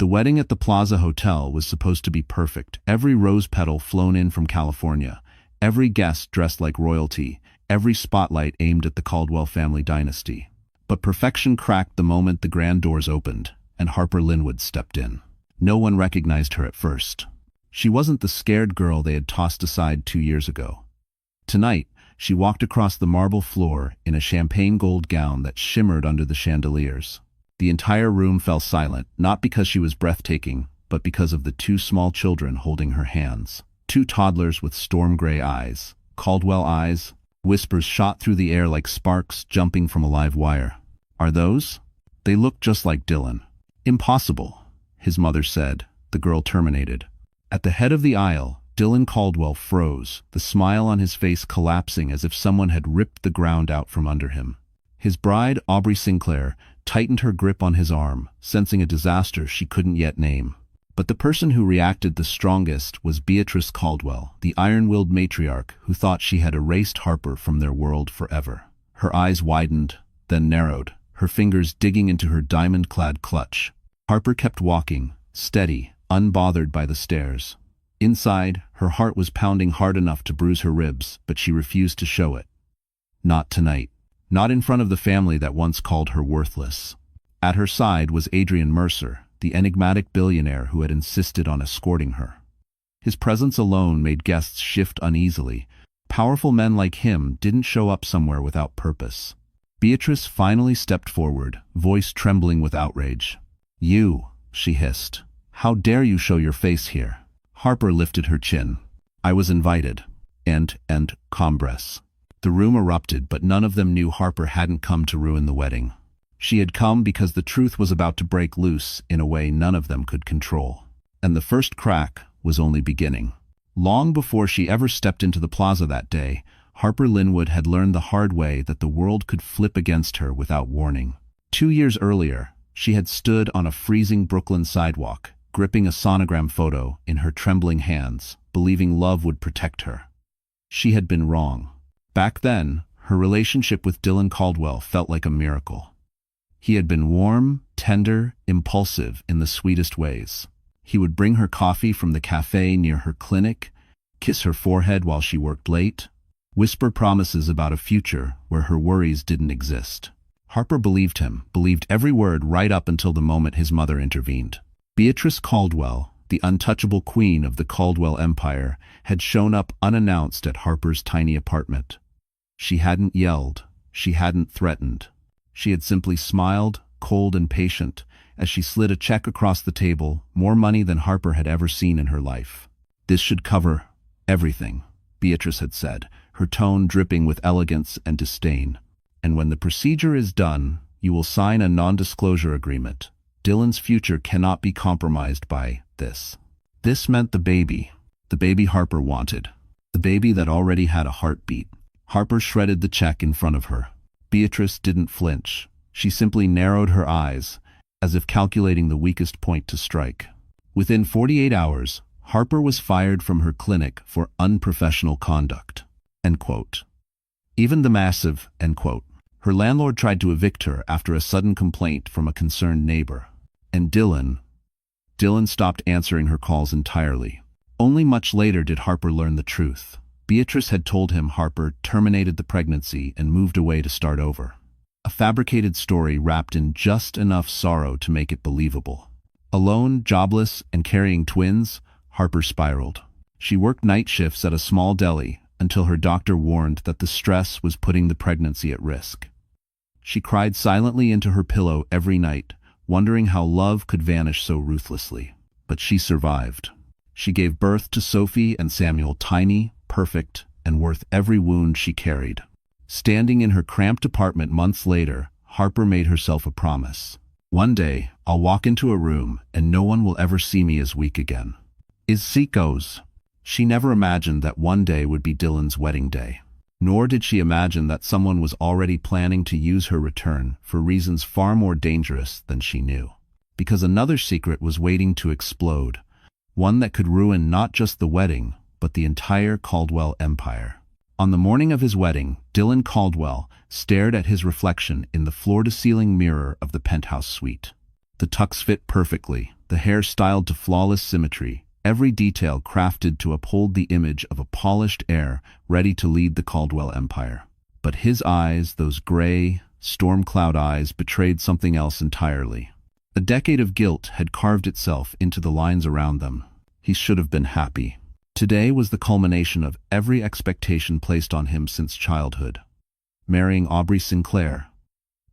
The wedding at the Plaza Hotel was supposed to be perfect. Every rose petal flown in from California, every guest dressed like royalty, every spotlight aimed at the Caldwell family dynasty. But perfection cracked the moment the grand doors opened, and Harper Linwood stepped in. No one recognized her at first. She wasn't the scared girl they had tossed aside 2 years ago. Tonight, she walked across the marble floor in a champagne gold gown that shimmered under the chandeliers. The entire room fell silent, not because she was breathtaking, but because of the 2 small children holding her hands. 2 toddlers with storm-gray eyes. Caldwell eyes. Whispers shot through the air like sparks jumping from a live wire. Are those? They look just like Dylan. Impossible, his mother said. The girl terminated. At the head of the aisle, Dylan Caldwell froze, the smile on his face collapsing as if someone had ripped the ground out from under him. His bride, Aubrey Sinclair, tightened her grip on his arm, sensing a disaster she couldn't yet name. But the person who reacted the strongest was Beatrice Caldwell, the iron-willed matriarch who thought she had erased Harper from their world forever. Her eyes widened, then narrowed, her fingers digging into her diamond-clad clutch. Harper kept walking, steady, unbothered by the stares. Inside, her heart was pounding hard enough to bruise her ribs, but she refused to show it. Not tonight. Not in front of the family that once called her worthless. At her side was Adrian Mercer, the enigmatic billionaire who had insisted on escorting her. His presence alone made guests shift uneasily. Powerful men like him didn't show up somewhere without purpose. Beatrice finally stepped forward, voice trembling with outrage. "You," she hissed. "How dare you show your face here?" Harper lifted her chin. "I was invited." And Combres. The room erupted, but none of them knew Harper hadn't come to ruin the wedding. She had come because the truth was about to break loose in a way none of them could control. And the first crack was only beginning. Long before she ever stepped into the plaza that day, Harper Linwood had learned the hard way that the world could flip against her without warning. 2 years earlier, she had stood on a freezing Brooklyn sidewalk, gripping a sonogram photo in her trembling hands, believing love would protect her. She had been wrong. Back then, her relationship with Dylan Caldwell felt like a miracle. He had been warm, tender, impulsive in the sweetest ways. He would bring her coffee from the cafe near her clinic, kiss her forehead while she worked late, whisper promises about a future where her worries didn't exist. Harper believed him, believed every word right up until the moment his mother intervened. Beatrice Caldwell, the untouchable queen of the Caldwell Empire, had shown up unannounced at Harper's tiny apartment. She hadn't yelled. She hadn't threatened. She had simply smiled, cold and patient, as she slid a check across the table, more money than Harper had ever seen in her life. "This should cover everything," Beatrice had said, her tone dripping with elegance and disdain. "And when the procedure is done, you will sign a non-disclosure agreement. Dylan's future cannot be compromised by this." This meant the baby Harper wanted, the baby that already had a heartbeat. Harper shredded the check in front of her. Beatrice didn't flinch. She simply narrowed her eyes, as if calculating the weakest point to strike. Within 48 hours, Harper was fired from her clinic for unprofessional conduct. End quote. Even the massive, end quote. Her landlord tried to evict her after a sudden complaint from a concerned neighbor. And Dylan stopped answering her calls entirely. Only much later did Harper learn the truth. Beatrice had told him Harper terminated the pregnancy and moved away to start over. A fabricated story wrapped in just enough sorrow to make it believable. Alone, jobless, and carrying twins, Harper spiraled. She worked night shifts at a small deli until her doctor warned that the stress was putting the pregnancy at risk. She cried silently into her pillow every night, wondering how love could vanish so ruthlessly. But she survived. She gave birth to Sophie and Samuel, tiny, perfect, and worth every wound she carried. Standing in her cramped apartment months later, Harper made herself a promise. "One day, I'll walk into a room and no one will ever see me as weak again." As it goes. She never imagined that one day would be Dylan's wedding day. Nor did she imagine that someone was already planning to use her return for reasons far more dangerous than she knew. Because another secret was waiting to explode, one that could ruin not just the wedding, but the entire Caldwell empire. On the morning of his wedding, Dylan Caldwell stared at his reflection in the floor-to-ceiling mirror of the penthouse suite. The tux fit perfectly, the hair styled to flawless symmetry, every detail crafted to uphold the image of a polished heir ready to lead the Caldwell empire. But his eyes, those gray, storm cloud eyes, betrayed something else entirely. A decade of guilt had carved itself into the lines around them. He should have been happy. Today was the culmination of every expectation placed on him since childhood. Marrying Aubrey Sinclair,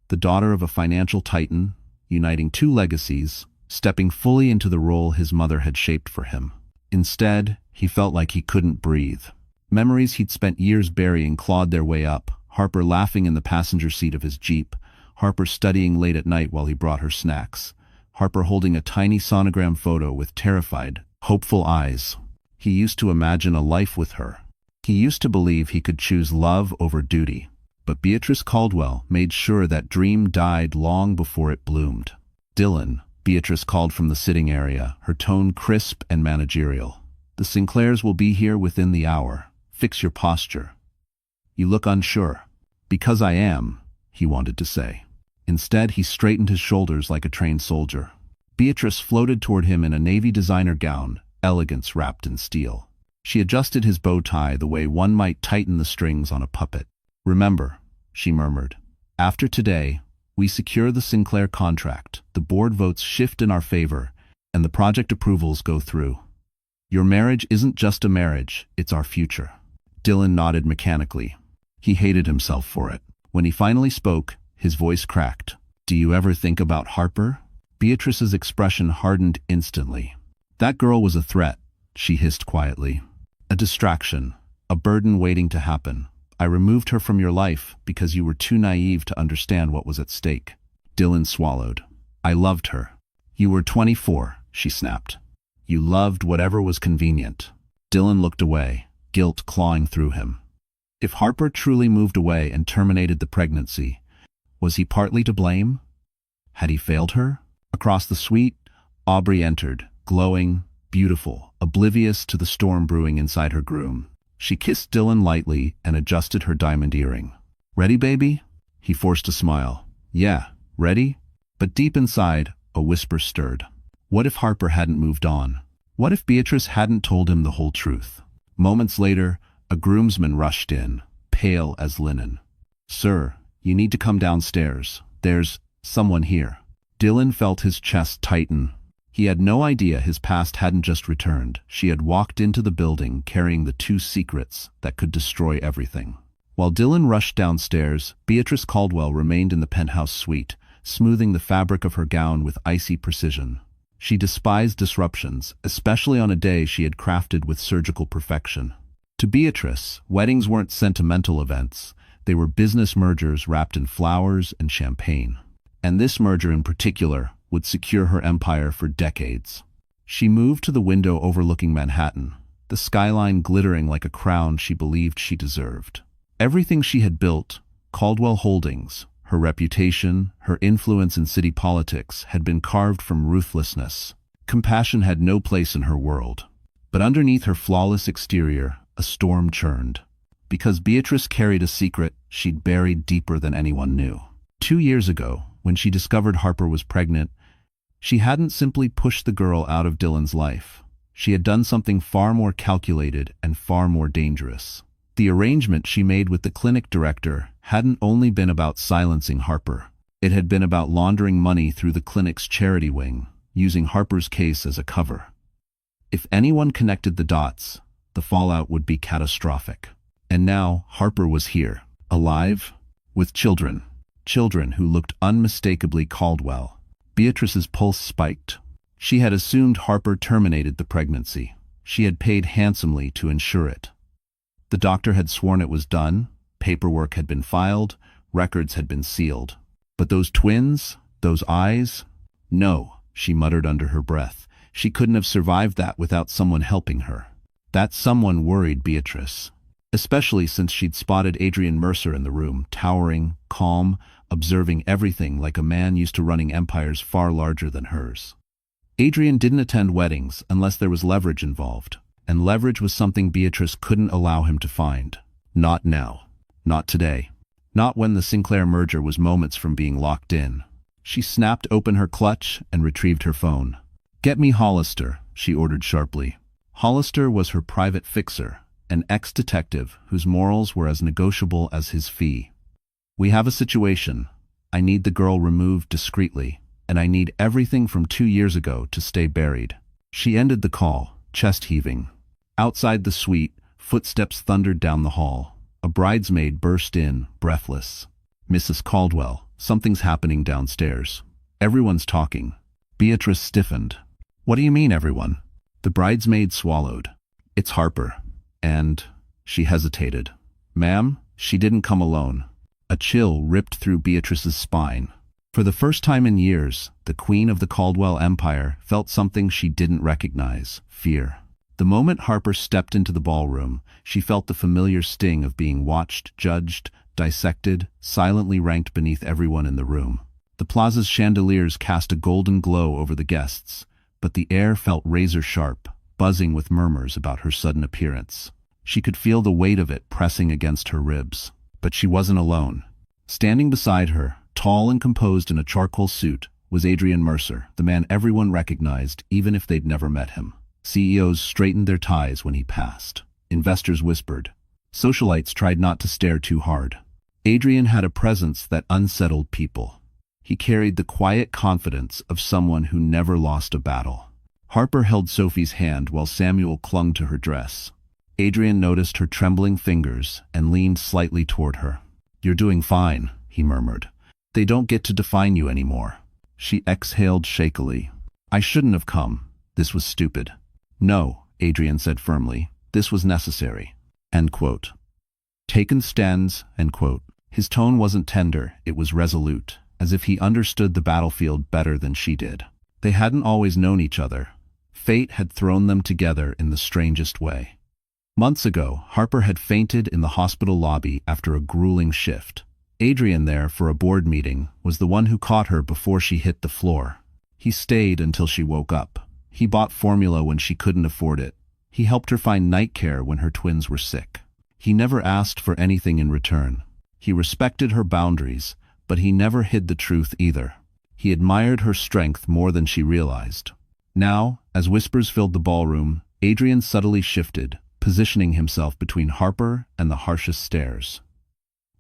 the daughter of a financial titan, uniting two legacies, stepping fully into the role his mother had shaped for him. Instead, he felt like he couldn't breathe. Memories he'd spent years burying clawed their way up, Harper laughing in the passenger seat of his Jeep, Harper studying late at night while he brought her snacks, Harper holding a tiny sonogram photo with terrified, hopeful eyes. He used to imagine a life with her. He used to believe he could choose love over duty. But Beatrice Caldwell made sure that dream died long before it bloomed. "Dylan," Beatrice called from the sitting area, her tone crisp and managerial. "The Sinclairs will be here within the hour. Fix your posture. You look unsure." "Because I am," he wanted to say. Instead, he straightened his shoulders like a trained soldier. Beatrice floated toward him in a navy designer gown, elegance wrapped in steel. She adjusted his bow tie the way one might tighten the strings on a puppet. "Remember," she murmured, "after today, we secure the Sinclair contract, the board votes shift in our favor, and the project approvals go through. Your marriage isn't just a marriage, it's our future." Dylan nodded mechanically. He hated himself for it. When he finally spoke, his voice cracked. "Do you ever think about Harper?" Beatrice's expression hardened instantly. "That girl was a threat," she hissed quietly. "A distraction, a burden waiting to happen. I removed her from your life because you were too naive to understand what was at stake." Dylan swallowed. "I loved her." "You were 24, she snapped. "You loved whatever was convenient." Dylan looked away, guilt clawing through him. If Harper truly moved away and terminated the pregnancy, was he partly to blame? Had he failed her? Across the suite, Aubrey entered, glowing, beautiful, oblivious to the storm brewing inside her groom. She kissed Dylan lightly and adjusted her diamond earring. "Ready, baby?" He forced a smile. "Yeah, ready?" But deep inside, a whisper stirred. What if Harper hadn't moved on? What if Beatrice hadn't told him the whole truth? Moments later, a groomsman rushed in, pale as linen. "Sir, you need to come downstairs. There's someone here." Dylan felt his chest tighten. He had no idea his past hadn't just returned. She had walked into the building carrying the two secrets that could destroy everything. While Dylan rushed downstairs, Beatrice Caldwell remained in the penthouse suite, smoothing the fabric of her gown with icy precision. She despised disruptions, especially on a day she had crafted with surgical perfection. To Beatrice, weddings weren't sentimental events. They were business mergers wrapped in flowers and champagne. And this merger in particular would secure her empire for decades. She moved to the window overlooking Manhattan, the skyline glittering like a crown she believed she deserved. Everything she had built, Caldwell Holdings, her reputation, her influence in city politics, had been carved from ruthlessness. Compassion had no place in her world. But underneath her flawless exterior, a storm churned. Because Beatrice carried a secret she'd buried deeper than anyone knew. 2 years ago, when she discovered Harper was pregnant, she hadn't simply pushed the girl out of Dylan's life. She had done something far more calculated and far more dangerous. The arrangement she made with the clinic director hadn't only been about silencing Harper. It had been about laundering money through the clinic's charity wing, using Harper's case as a cover. If anyone connected the dots, the fallout would be catastrophic. And now Harper was here, alive, with children. Children who looked unmistakably Caldwell. Beatrice's pulse spiked. She had assumed Harper terminated the pregnancy. She had paid handsomely to ensure it. The doctor had sworn it was done, paperwork had been filed, records had been sealed. But those twins, those eyes? No, she muttered under her breath. She couldn't have survived that without someone helping her. That someone worried Beatrice, especially since she'd spotted Adrian Mercer in the room, towering, calm, observing everything like a man used to running empires far larger than hers. Adrian didn't attend weddings unless there was leverage involved, and leverage was something Beatrice couldn't allow him to find. Not now. Not today. Not when the Sinclair merger was moments from being locked in. She snapped open her clutch and retrieved her phone. "Get me Hollister," she ordered sharply. Hollister was her private fixer, an ex-detective whose morals were as negotiable as his fee. "We have a situation. I need the girl removed discreetly, and I need everything from 2 years ago to stay buried." She ended the call, chest heaving. Outside the suite, footsteps thundered down the hall. A bridesmaid burst in, breathless. "Mrs. Caldwell, something's happening downstairs. Everyone's talking." Beatrice stiffened. "What do you mean, everyone?" The bridesmaid swallowed. "It's Harper. And—" she hesitated. "Ma'am, she didn't come alone." A chill ripped through Beatrice's spine. For the first time in years, the queen of the Caldwell Empire felt something she didn't recognize: fear. The moment Harper stepped into the ballroom, she felt the familiar sting of being watched, judged, dissected, silently ranked beneath everyone in the room. The plaza's chandeliers cast a golden glow over the guests, but the air felt razor-sharp, buzzing with murmurs about her sudden appearance. She could feel the weight of it pressing against her ribs. But she wasn't alone. Standing beside her, tall and composed in a charcoal suit, was Adrian Mercer, the man everyone recognized even if they'd never met him. CEOs straightened their ties when he passed. Investors whispered. Socialites tried not to stare too hard. Adrian had a presence that unsettled people. He carried the quiet confidence of someone who never lost a battle. Harper held Sophie's hand while Samuel clung to her dress. Adrian noticed her trembling fingers and leaned slightly toward her. "You're doing fine," he murmured. "They don't get to define you anymore." She exhaled shakily. "I shouldn't have come. This was stupid." "No," Adrian said firmly. "This was necessary." End quote. "Taken stands," end quote. His tone wasn't tender, it was resolute, as if he understood the battlefield better than she did. They hadn't always known each other. Fate had thrown them together in the strangest way. Months ago, Harper had fainted in the hospital lobby after a grueling shift. Adrian, there for a board meeting, was the one who caught her before she hit the floor. He stayed until she woke up. He bought formula when she couldn't afford it. He helped her find night care when her twins were sick. He never asked for anything in return. He respected her boundaries, but he never hid the truth either. He admired her strength more than she realized. Now, as whispers filled the ballroom, Adrian subtly shifted, positioning himself between Harper and the harshest stares.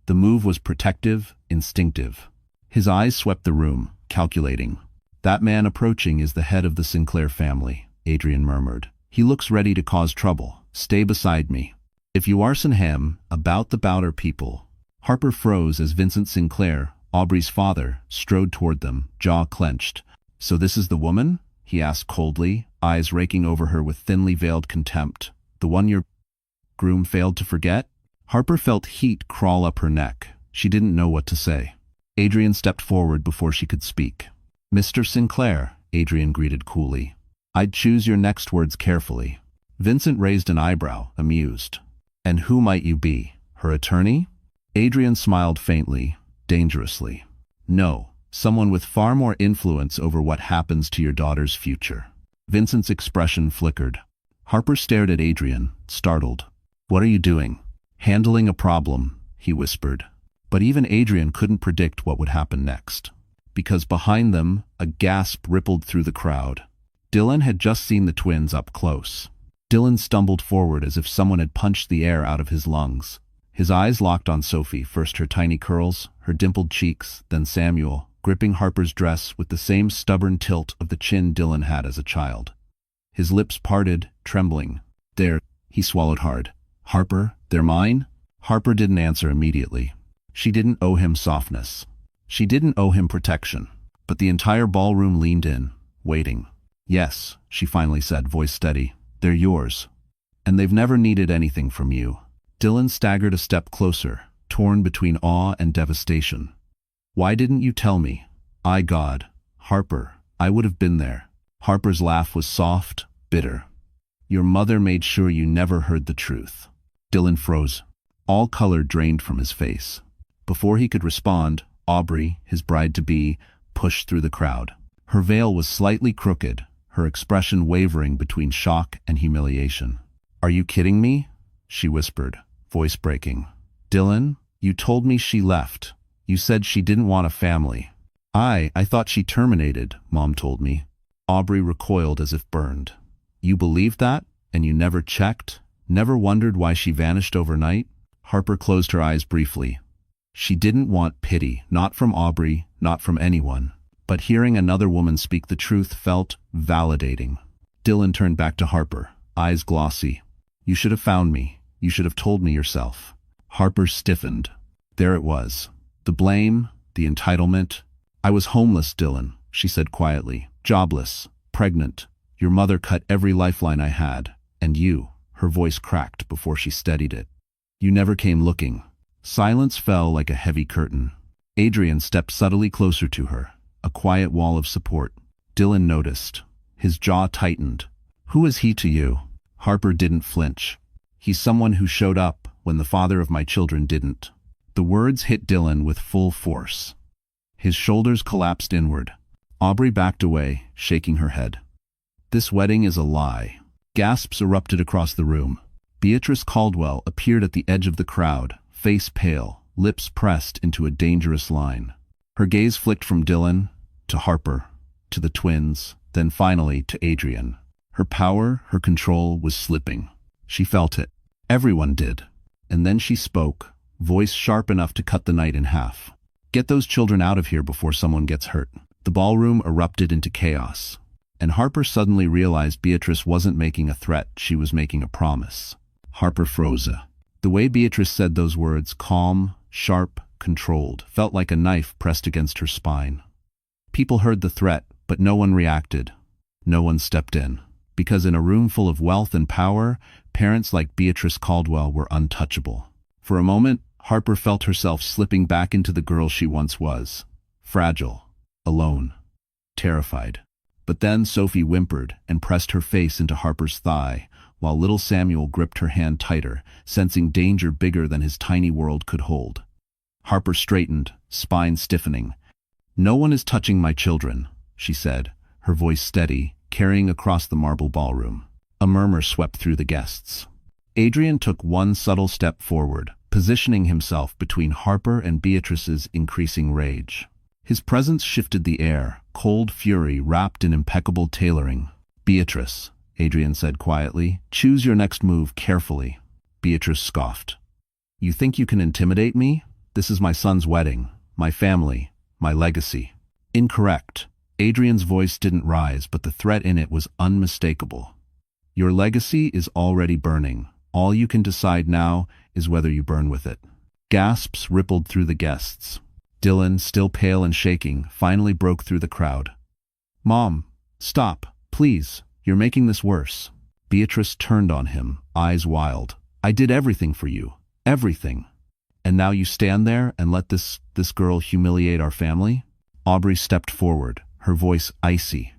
The move was protective, instinctive. His eyes swept the room, calculating. "That man approaching is the head of the Sinclair family," Adrian murmured. "He looks ready to cause trouble. Stay beside me. If you arson him, about the Bowder people." Harper froze as Vincent Sinclair, Aubrey's father, strode toward them, jaw clenched. "So this is the woman?" he asked coldly, eyes raking over her with thinly veiled contempt. "The one your groom failed to forget?" Harper felt heat crawl up her neck. She didn't know what to say. Adrian stepped forward before she could speak. "Mr. Sinclair," Adrian greeted coolly. "I'd choose your next words carefully." Vincent raised an eyebrow, amused. "And who might you be? Her attorney?" Adrian smiled faintly, dangerously. "No, someone with far more influence over what happens to your daughter's future." Vincent's expression flickered. Harper stared at Adrian, startled. "What are you doing?" "Handling a problem," he whispered. But even Adrian couldn't predict what would happen next. Because behind them, a gasp rippled through the crowd. Dylan had just seen the twins up close. Dylan stumbled forward as if someone had punched the air out of his lungs. His eyes locked on Sophie, first her tiny curls, her dimpled cheeks, then Samuel, gripping Harper's dress with the same stubborn tilt of the chin Dylan had as a child. His lips parted, trembling. "They're—" he swallowed hard. "Harper, they're mine?" Harper didn't answer immediately. She didn't owe him softness. She didn't owe him protection. But the entire ballroom leaned in, waiting. "Yes," she finally said, voice steady. "They're yours. And they've never needed anything from you." Dylan staggered a step closer, torn between awe and devastation. "Why didn't you tell me? God, Harper, I would have been there." Harper's laugh was soft, bitter. "Your mother made sure you never heard the truth." Dylan froze. All color drained from his face. Before he could respond, Aubrey, his bride-to-be, pushed through the crowd. Her veil was slightly crooked, her expression wavering between shock and humiliation. "Are you kidding me?" she whispered, voice breaking. "Dylan, you told me she left. You said she didn't want a family." I thought she terminated, Mom told me. Aubrey recoiled as if burned. You believed that? And you never checked? Never wondered why she vanished overnight? Harper closed her eyes briefly. She didn't want pity, not from Aubrey, not from anyone. But hearing another woman speak the truth felt validating. Dylan turned back to Harper, eyes glossy. You should have found me. You should have told me yourself. Harper stiffened. There it was. The blame, the entitlement. I was homeless, Dylan, she said quietly. Jobless, pregnant. Your mother cut every lifeline I had. And you, her voice cracked before she steadied it. You never came looking. Silence fell like a heavy curtain. Adrian stepped subtly closer to her, a quiet wall of support. Dylan noticed. His jaw tightened. Who is he to you? Harper didn't flinch. He's someone who showed up when the father of my children didn't. The words hit Dylan with full force. His shoulders collapsed inward. Aubrey backed away, shaking her head. This wedding is a lie. Gasps erupted across the room. Beatrice Caldwell appeared at the edge of the crowd, face pale, lips pressed into a dangerous line. Her gaze flicked from Dylan, to Harper, to the twins, then finally to Adrian. Her power, her control was slipping. She felt it. Everyone did. And then she spoke, voice sharp enough to cut the night in half. Get those children out of here before someone gets hurt. The ballroom erupted into chaos. And Harper suddenly realized Beatrice wasn't making a threat, she was making a promise. Harper froze. The way Beatrice said those words, calm, sharp, controlled, felt like a knife pressed against her spine. People heard the threat, but no one reacted. No one stepped in. Because in a room full of wealth and power, parents like Beatrice Caldwell were untouchable. For a moment, Harper felt herself slipping back into the girl she once was. Fragile, alone, terrified. But then Sophie whimpered and pressed her face into Harper's thigh, while little Samuel gripped her hand tighter, sensing danger bigger than his tiny world could hold. Harper straightened, spine stiffening. No one is touching my children, she said, her voice steady, carrying across the marble ballroom. A murmur swept through the guests. Adrian took one subtle step forward, positioning himself between Harper and Beatrice's increasing rage. His presence shifted the air, cold fury wrapped in impeccable tailoring. Beatrice, Adrian said quietly, choose your next move carefully. Beatrice scoffed. You think you can intimidate me? This is my son's wedding, my family, my legacy. Incorrect. Adrian's voice didn't rise, but the threat in it was unmistakable. Your legacy is already burning. All you can decide now is whether you burn with it. Gasps rippled through the guests. Dylan, still pale and shaking, finally broke through the crowd. Mom, stop, please. You're making this worse. Beatrice turned on him, eyes wild. I did everything for you. Everything. And now you stand there and let this girl humiliate our family? Aubrey stepped forward, her voice icy.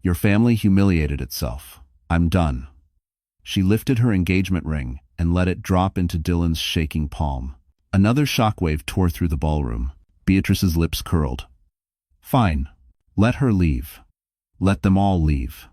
Your family humiliated itself. I'm done. She lifted her engagement ring and let it drop into Dylan's shaking palm. Another shockwave tore through the ballroom. Beatrice's lips curled. Fine. Let her leave. Let them all leave.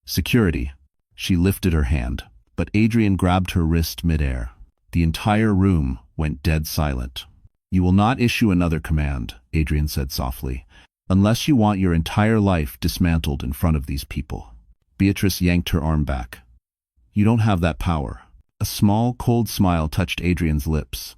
Security. She lifted her hand, but Adrian grabbed her wrist midair. The entire room went dead silent. You will not issue another command, Adrian said softly, unless you want your entire life dismantled in front of these people. Beatrice yanked her arm back. You don't have that power. A small, cold smile touched Adrian's lips.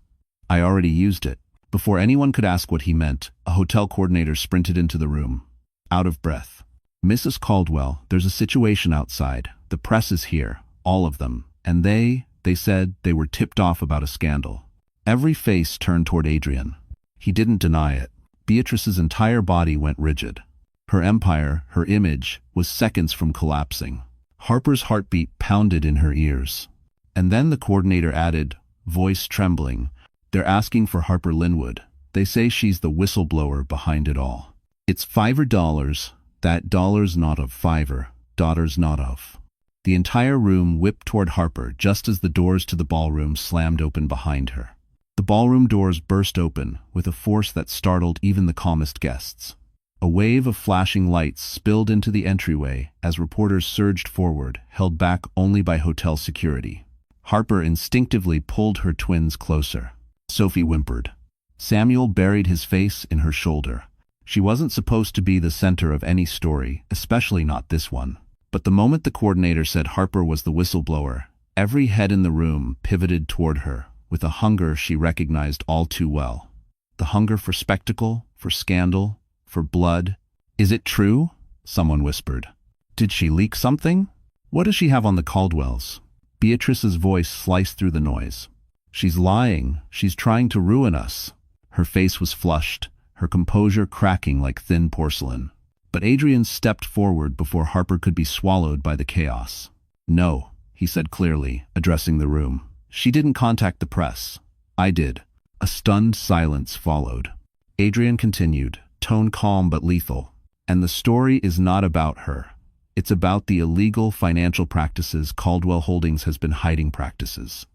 I already used it. Before anyone could ask what he meant, a hotel coordinator sprinted into the room, out of breath. Mrs. Caldwell, there's a situation outside. The press is here, all of them, and they said they were tipped off about a scandal. Every face turned toward Adrian. He didn't deny it. Beatrice's entire body went rigid. Her empire, her image, was seconds from collapsing. Harper's heartbeat pounded in her ears. And then the coordinator added, voice trembling, they're asking for Harper Linwood. They say she's the whistleblower behind it all. It's $5. That dollar's not of fiver, daughter's not of. The entire room whipped toward Harper just as the doors to the ballroom slammed open behind her. The ballroom doors burst open with a force that startled even the calmest guests. A wave of flashing lights spilled into the entryway as reporters surged forward, held back only by hotel security. Harper instinctively pulled her twins closer. Sophie whimpered. Samuel buried his face in her shoulder. She wasn't supposed to be the center of any story, especially not this one. But the moment the coordinator said Harper was the whistleblower, every head in the room pivoted toward her, with a hunger she recognized all too well. The hunger for spectacle, for scandal, for blood. "Is it true?" someone whispered. "Did she leak something? What does she have on the Caldwells?" Beatrice's voice sliced through the noise. "She's lying. She's trying to ruin us." Her face was flushed, her composure cracking like thin porcelain. But Adrian stepped forward before Harper could be swallowed by the chaos. "No," he said clearly, addressing the room. "She didn't contact the press. I did." A stunned silence followed. Adrian continued, tone calm but lethal. "And the story is not about her. It's about the illegal financial practices Caldwell Holdings has been hiding practices."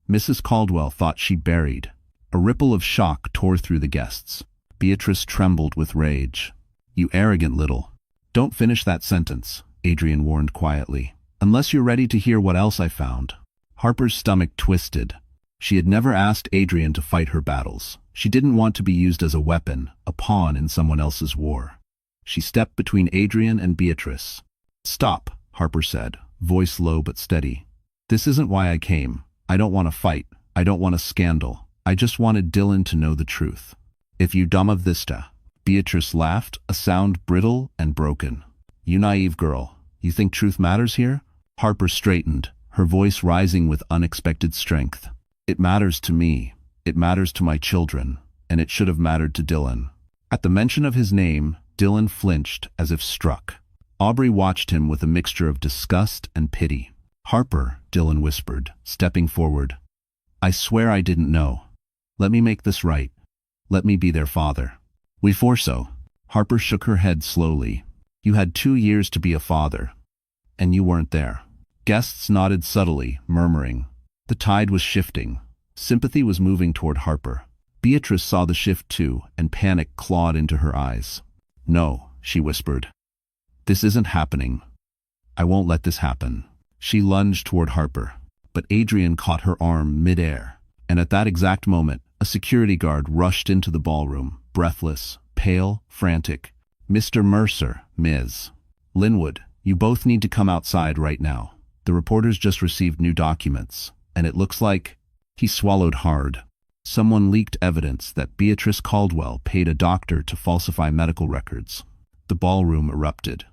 Mrs. Caldwell thought she buried. A ripple of shock tore through the guests. Beatrice trembled with rage. "You arrogant little—" "Don't finish that sentence," Adrian warned quietly, "unless you're ready to hear what else I found." Harper's stomach twisted. She had never asked Adrian to fight her battles. She didn't want to be used as a weapon, a pawn in someone else's war. She stepped between Adrian and Beatrice. "Stop," Harper said, voice low but steady. "This isn't why I came. I don't want to fight. I don't want a scandal. I just wanted Dylan to know the truth." "If you dumb of Vista." Beatrice laughed, a sound brittle and broken. "You naive girl. You think truth matters here?" Harper straightened, her voice rising with unexpected strength. "It matters to me. It matters to my children. And it should have mattered to Dylan." At the mention of his name, Dylan flinched as if struck. Aubrey watched him with a mixture of disgust and pity. "Harper," Dylan whispered, stepping forward. "I swear I didn't know. Let me make this right. Let me be their father." "We force so." Harper shook her head slowly. "You had 2 years to be a father. And you weren't there." Guests nodded subtly, murmuring. The tide was shifting. Sympathy was moving toward Harper. Beatrice saw the shift too, and panic clawed into her eyes. "No," she whispered. "This isn't happening. I won't let this happen." She lunged toward Harper, but Adrian caught her arm mid-air, and at that exact moment, a security guard rushed into the ballroom, breathless, pale, frantic. "Mr. Mercer, Ms. Linwood, you both need to come outside right now. The reporters just received new documents, and it looks like—" He swallowed hard. Someone leaked evidence that Beatrice Caldwell paid a doctor to falsify medical records. The ballroom erupted,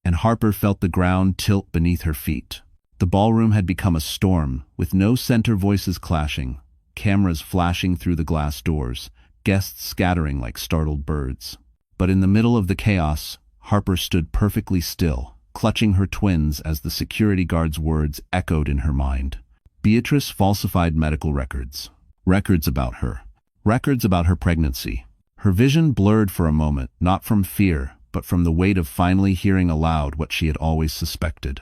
and Harper felt the ground tilt beneath her feet. The ballroom had become a storm, with no center voices clashing, cameras flashing through the glass doors, guests scattering like startled birds. But in the middle of the chaos, Harper stood perfectly still, clutching her twins as the security guard's words echoed in her mind. Beatrice falsified medical records. Records about her. Records about her pregnancy. Her vision blurred for a moment, not from fear, but from the weight of finally hearing aloud what she had always suspected.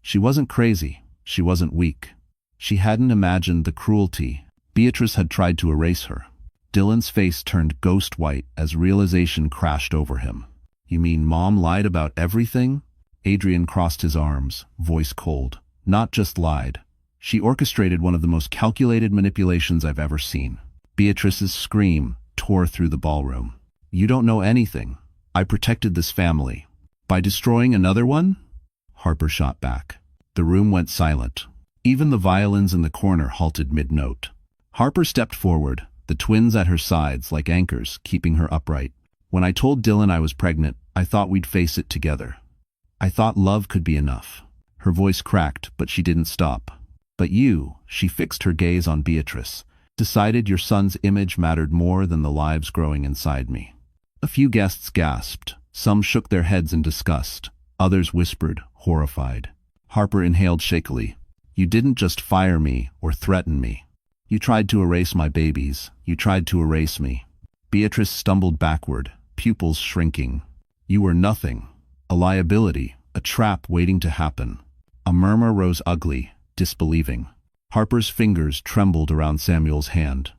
She wasn't crazy. She wasn't weak. She hadn't imagined the cruelty. Beatrice had tried to erase her. Dylan's face turned ghost white as realization crashed over him. "You mean Mom lied about everything?" Adrian crossed his arms, voice cold. "Not just lied. She orchestrated one of the most calculated manipulations I've ever seen." Beatrice's scream tore through the ballroom. "You don't know anything. I protected this family. By destroying another one?" Harper shot back. The room went silent. Even the violins in the corner halted mid-note. Harper stepped forward, the twins at her sides like anchors, keeping her upright. "When I told Dylan I was pregnant, I thought we'd face it together. I thought love could be enough." Her voice cracked, but she didn't stop. "But you," she fixed her gaze on Beatrice, "decided your son's image mattered more than the lives growing inside me." A few guests gasped. Some shook their heads in disgust. Others whispered, horrified. Harper inhaled shakily. "You didn't just fire me or threaten me. You tried to erase my babies. You tried to erase me." Beatrice stumbled backward, pupils shrinking. "You were nothing. A liability, a trap waiting to happen." A murmur rose ugly, disbelieving. Harper's fingers trembled around Samuel's hand.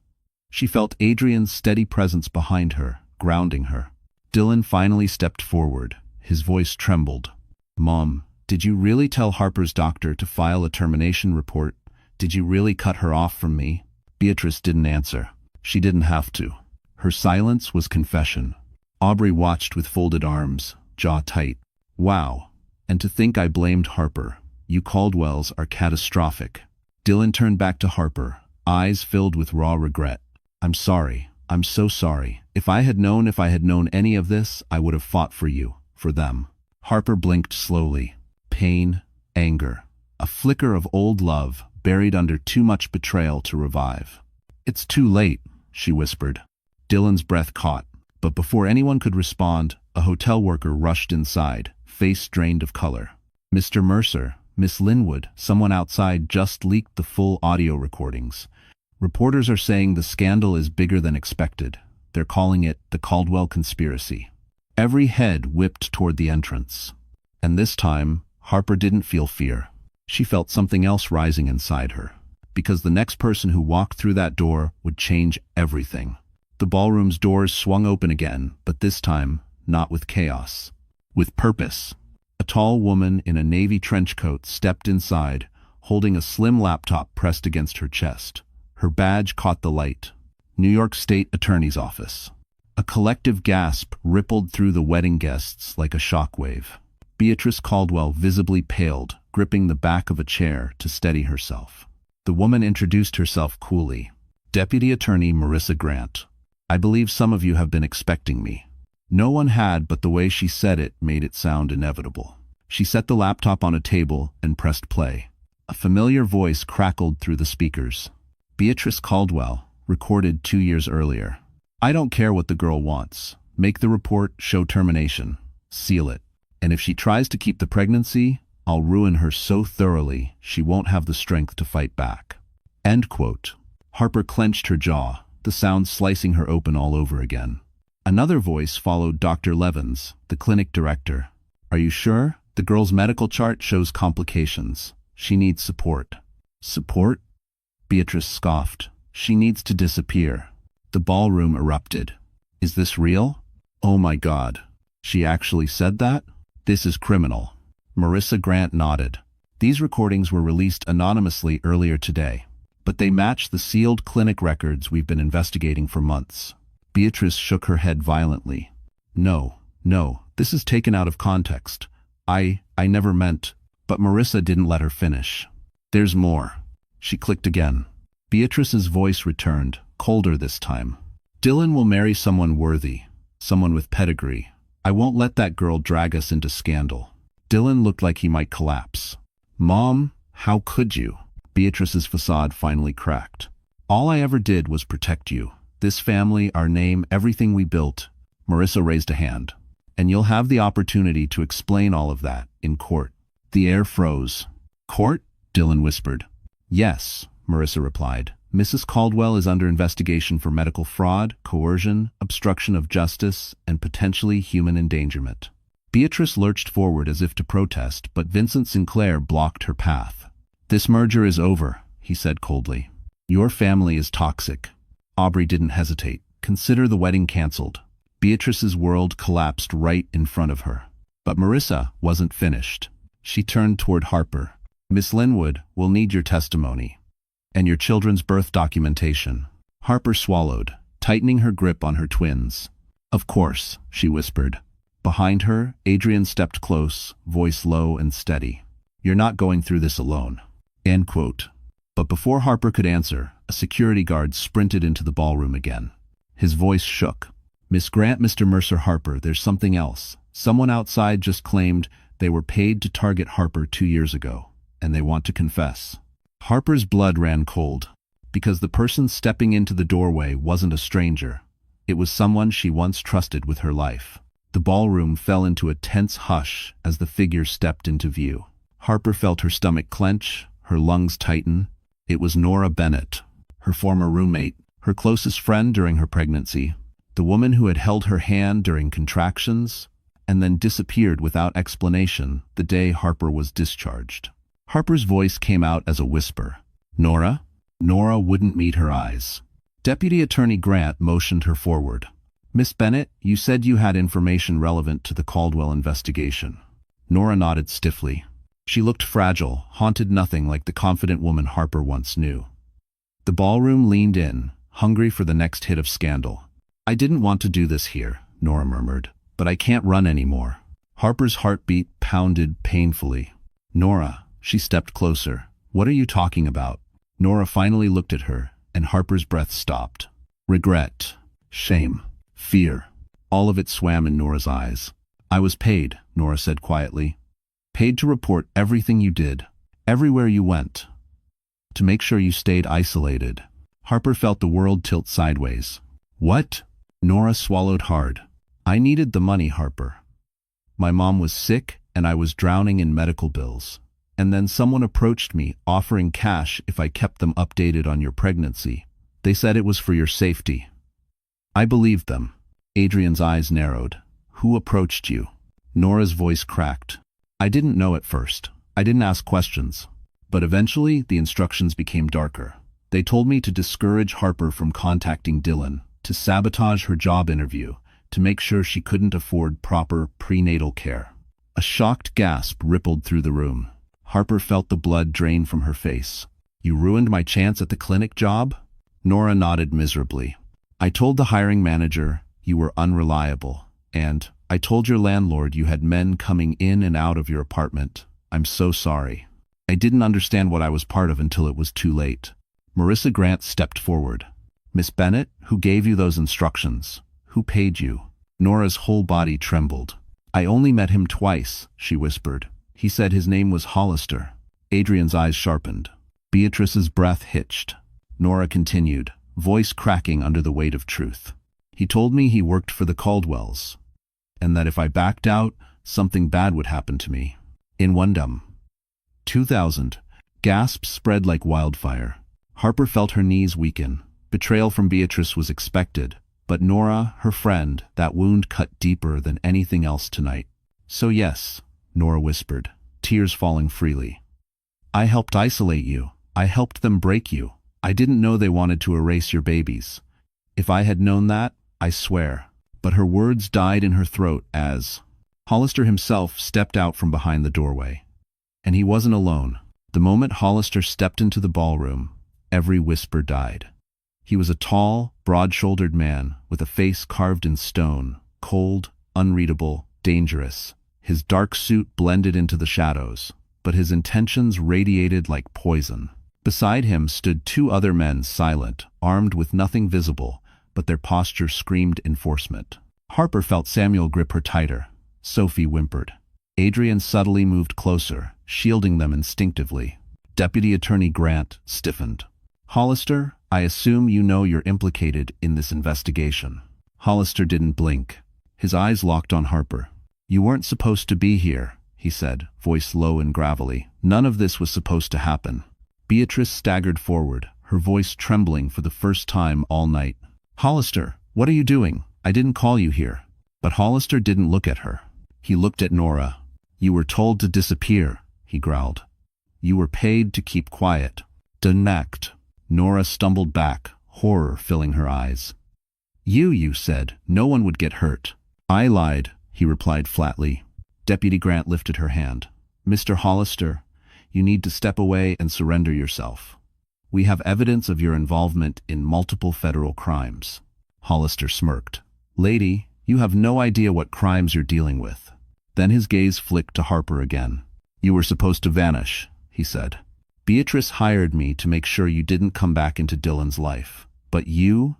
She felt Adrian's steady presence behind her, grounding her. Dylan finally stepped forward. His voice trembled. "Mom, did you really tell Harper's doctor to file a termination report? Did you really cut her off from me?" Beatrice didn't answer. She didn't have to. Her silence was confession. Aubrey watched with folded arms, jaw tight. Wow. And to think I blamed Harper. You Caldwells are catastrophic. Dylan turned back to Harper, eyes filled with raw regret. I'm sorry. I'm so sorry. If I had known any of this, I would have fought for you, for them. Harper blinked slowly. Pain, anger, a flicker of old love buried under too much betrayal to revive. It's too late, she whispered. Dylan's breath caught, but before anyone could respond, a hotel worker rushed inside, face drained of color. Mr. Mercer, Miss Linwood, someone outside just leaked the full audio recordings. Reporters are saying the scandal is bigger than expected. They're calling it the Caldwell conspiracy. Every head whipped toward the entrance. And this time, Harper didn't feel fear. She felt something else rising inside her. Because the next person who walked through that door would change everything. The ballroom's doors swung open again, but this time, not with chaos. With purpose. A tall woman in a navy trench coat stepped inside, holding a slim laptop pressed against her chest. Her badge caught the light. New York State Attorney's Office. A collective gasp rippled through the wedding guests like a shockwave. Beatrice Caldwell visibly paled, gripping the back of a chair to steady herself. The woman introduced herself coolly. Deputy Attorney Marissa Grant. I believe some of you have been expecting me. No one had, but the way she said it made it sound inevitable. She set the laptop on a table and pressed play. A familiar voice crackled through the speakers. Beatrice Caldwell, recorded 2 years earlier. I don't care what the girl wants. Make the report, show termination. Seal it. And if she tries to keep the pregnancy, I'll ruin her so thoroughly she won't have the strength to fight back. End quote. Harper clenched her jaw, the sound slicing her open all over again. Another voice followed Dr. Levins, the clinic director. Are you sure? The girl's medical chart shows complications. She needs support. Support? Beatrice scoffed. She needs to disappear. The ballroom erupted. Is this real? Oh my God. She actually said that? This is criminal. Marissa Grant nodded. These recordings were released anonymously earlier today, but they match the sealed clinic records we've been investigating for months. Beatrice shook her head violently. No, this is taken out of context. I never meant, but Marissa didn't let her finish. There's more. She clicked again. Beatrice's voice returned, colder this time. Dylan will marry someone worthy, someone with pedigree. I won't let that girl drag us into scandal. Dylan looked like he might collapse. Mom, how could you? Beatrice's facade finally cracked. All I ever did was protect you. This family, our name, everything we built. Marissa raised a hand. And you'll have the opportunity to explain all of that in court. The air froze. Court? Dylan whispered. Yes, Marissa replied. Mrs. Caldwell is under investigation for medical fraud, coercion, obstruction of justice, and potentially human endangerment. Beatrice lurched forward as if to protest, but Vincent Sinclair blocked her path. This merger is over, he said coldly. Your family is toxic. Aubrey didn't hesitate. Consider the wedding canceled. Beatrice's world collapsed right in front of her. But Marissa wasn't finished. She turned toward Harper. Miss Linwood will need your testimony. And your children's birth documentation. Harper swallowed, tightening her grip on her twins. Of course, she whispered. Behind her, Adrian stepped close, voice low and steady. You're not going through this alone. End quote. But before Harper could answer, a security guard sprinted into the ballroom again. His voice shook. Miss Grant, Mr. Mercer, Harper, there's something else. Someone outside just claimed they were paid to target Harper 2 years ago, and they want to confess. Harper's blood ran cold, because the person stepping into the doorway wasn't a stranger. It was someone she once trusted with her life. The ballroom fell into a tense hush as the figure stepped into view. Harper felt her stomach clench, her lungs tighten. It was Nora Bennett, her former roommate, her closest friend during her pregnancy, the woman who had held her hand during contractions and then disappeared without explanation the day Harper was discharged. Harper's voice came out as a whisper. Nora? Nora wouldn't meet her eyes. Deputy Attorney Grant motioned her forward. Miss Bennett, you said you had information relevant to the Caldwell investigation. Nora nodded stiffly. She looked fragile, haunted nothing like the confident woman Harper once knew. The ballroom leaned in, hungry for the next hit of scandal. I didn't want to do this here, Nora murmured. But I can't run anymore. Harper's heartbeat pounded painfully. Nora, she stepped closer. What are you talking about? Nora finally looked at her, and Harper's breath stopped. Regret, shame, fear. All of it swam in Nora's eyes. I was paid, Nora said quietly. Paid to report everything you did, everywhere you went. To make sure you stayed isolated. Harper felt the world tilt sideways. What? Nora swallowed hard. I needed the money, Harper. My mom was sick, and I was drowning in medical bills. And then someone approached me, offering cash if I kept them updated on your pregnancy. They said it was for your safety. I believed them. Adrian's eyes narrowed. Who approached you? Nora's voice cracked. I didn't know at first. I didn't ask questions. But eventually, the instructions became darker. They told me to discourage Harper from contacting Dylan, to sabotage her job interview, to make sure she couldn't afford proper prenatal care. A shocked gasp rippled through the room. Harper felt the blood drain from her face. You ruined my chance at the clinic job? Nora nodded miserably. I told the hiring manager you were unreliable, and I told your landlord you had men coming in and out of your apartment. I'm so sorry. I didn't understand what I was part of until it was too late. Marissa Grant stepped forward. Miss Bennett, who gave you those instructions? Who paid you? Nora's whole body trembled. I only met him twice, she whispered. He said his name was Hollister. Adrian's eyes sharpened. Beatrice's breath hitched. Nora continued, voice cracking under the weight of truth. He told me he worked for the Caldwells, and that if I backed out, something bad would happen to me. In Wyndham. 2000. Gasps spread like wildfire. Harper felt her knees weaken. Betrayal from Beatrice was expected, but Nora, her friend, that wound cut deeper than anything else tonight. So yes, Nora whispered, tears falling freely. I helped isolate you. I helped them break you. I didn't know they wanted to erase your babies. If I had known that, I swear. But her words died in her throat as Hollister himself stepped out from behind the doorway. And he wasn't alone. The moment Hollister stepped into the ballroom, every whisper died. He was a tall, broad-shouldered man with a face carved in stone, cold, unreadable, dangerous. His dark suit blended into the shadows, but his intentions radiated like poison. Beside him stood two other men, silent, armed with nothing visible, but their posture screamed enforcement. Harper felt Samuel grip her tighter. Sophie whimpered. Adrian subtly moved closer, shielding them instinctively. Deputy Attorney Grant stiffened. Hollister, I assume you know you're implicated in this investigation. Hollister didn't blink. His eyes locked on Harper. You weren't supposed to be here, he said, voice low and gravelly. None of this was supposed to happen. Beatrice staggered forward, her voice trembling for the first time all night. Hollister, what are you doing? I didn't call you here. But Hollister didn't look at her. He looked at Nora. You were told to disappear, he growled. You were paid to keep quiet. Didn't act. Nora stumbled back, horror filling her eyes. You said no one would get hurt. I lied, he replied flatly. Deputy Grant lifted her hand. Mr. Hollister, you need to step away and surrender yourself. We have evidence of your involvement in multiple federal crimes. Hollister smirked. Lady, you have no idea what crimes you're dealing with. Then his gaze flicked to Harper again. You were supposed to vanish, he said. Beatrice hired me to make sure you didn't come back into Dylan's life. But you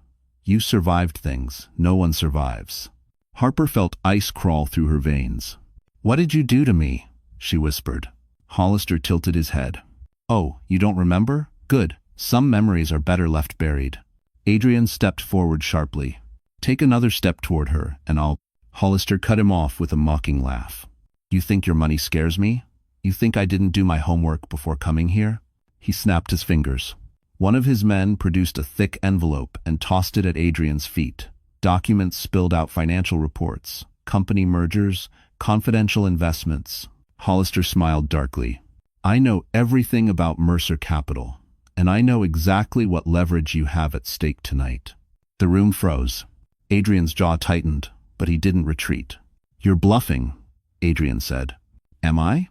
survived things no one survives. Harper felt ice crawl through her veins. What did you do to me? She whispered. Hollister tilted his head. Oh, you don't remember? Good. Some memories are better left buried. Adrian stepped forward sharply. Take another step toward her, and I'll... Hollister cut him off with a mocking laugh. You think your money scares me? You think I didn't do my homework before coming here? He snapped his fingers. One of his men produced a thick envelope and tossed it at Adrian's feet. Documents spilled out financial reports, company mergers, confidential investments. Hollister smiled darkly. I know everything about Mercer Capital, and I know exactly what leverage you have at stake tonight. The room froze. Adrian's jaw tightened, but he didn't retreat. You're bluffing, Adrian said. Am I?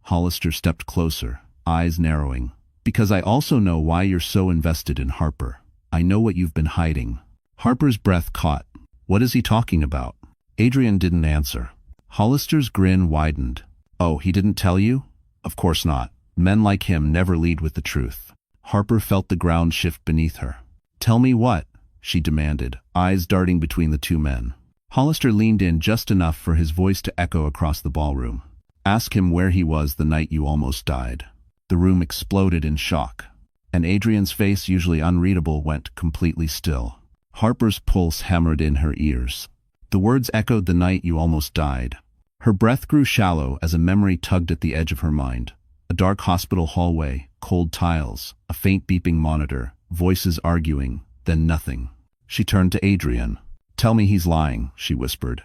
Hollister stepped closer, eyes narrowing. Because I also know why you're so invested in Harper. I know what you've been hiding. Harper's breath caught. What is he talking about? Adrian didn't answer. Hollister's grin widened. Oh, he didn't tell you? Of course not. Men like him never lead with the truth. Harper felt the ground shift beneath her. Tell me what? She demanded, eyes darting between the two men. Hollister leaned in just enough for his voice to echo across the ballroom. Ask him where he was the night you almost died. The room exploded in shock, and Adrian's face, usually unreadable, went completely still. Harper's pulse hammered in her ears. The words echoed, the night you almost died. Her breath grew shallow as a memory tugged at the edge of her mind. A dark hospital hallway, cold tiles, a faint beeping monitor, voices arguing, then nothing. She turned to Adrian. Tell me he's lying, she whispered.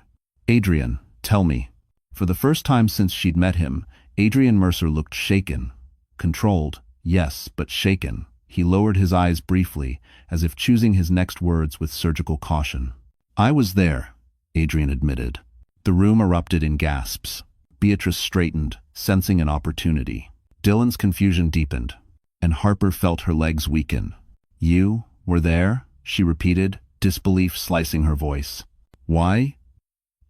Adrian, tell me. For the first time since she'd met him, Adrian Mercer looked shaken. Controlled, yes, but shaken. He lowered his eyes briefly, as if choosing his next words with surgical caution. I was there, Adrian admitted. The room erupted in gasps. Beatrice straightened, sensing an opportunity. Dylan's confusion deepened, and Harper felt her legs weaken. You were there? She repeated, disbelief slicing her voice. Why?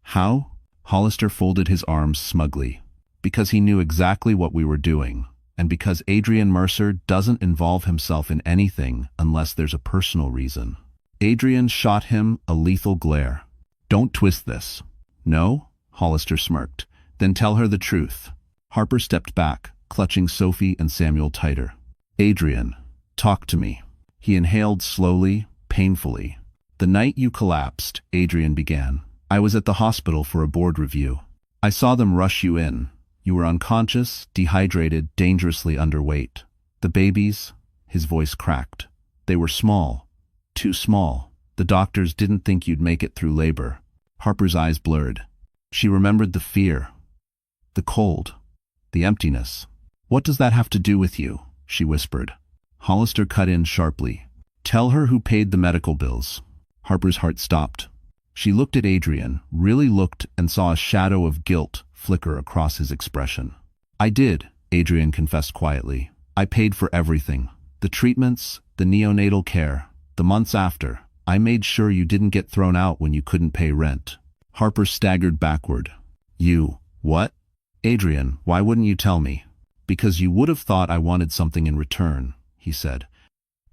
How? Hollister folded his arms smugly. Because he knew exactly what we were doing, and because Adrian Mercer doesn't involve himself in anything unless there's a personal reason. Adrian shot him a lethal glare. Don't twist this. No? Hollister smirked. Then tell her the truth. Harper stepped back, clutching Sophie and Samuel tighter. Adrian, talk to me. He inhaled slowly, painfully. The night you collapsed, Adrian began. I was at the hospital for a board review. I saw them rush you in. You were unconscious, dehydrated, dangerously underweight. The babies, his voice cracked. They were small. Too small. The doctors didn't think you'd make it through labor. Harper's eyes blurred. She remembered the fear. The cold. The emptiness. What does that have to do with you? She whispered. Hollister cut in sharply. Tell her who paid the medical bills. Harper's heart stopped. She looked at Adrian, really looked, and saw a shadow of guilt flicker across his expression. I did, Adrian confessed quietly. I paid for everything. The treatments, the neonatal care, the months after. I made sure you didn't get thrown out when you couldn't pay rent. Harper staggered backward. You, what? Adrian, why wouldn't you tell me? Because you would have thought I wanted something in return, he said.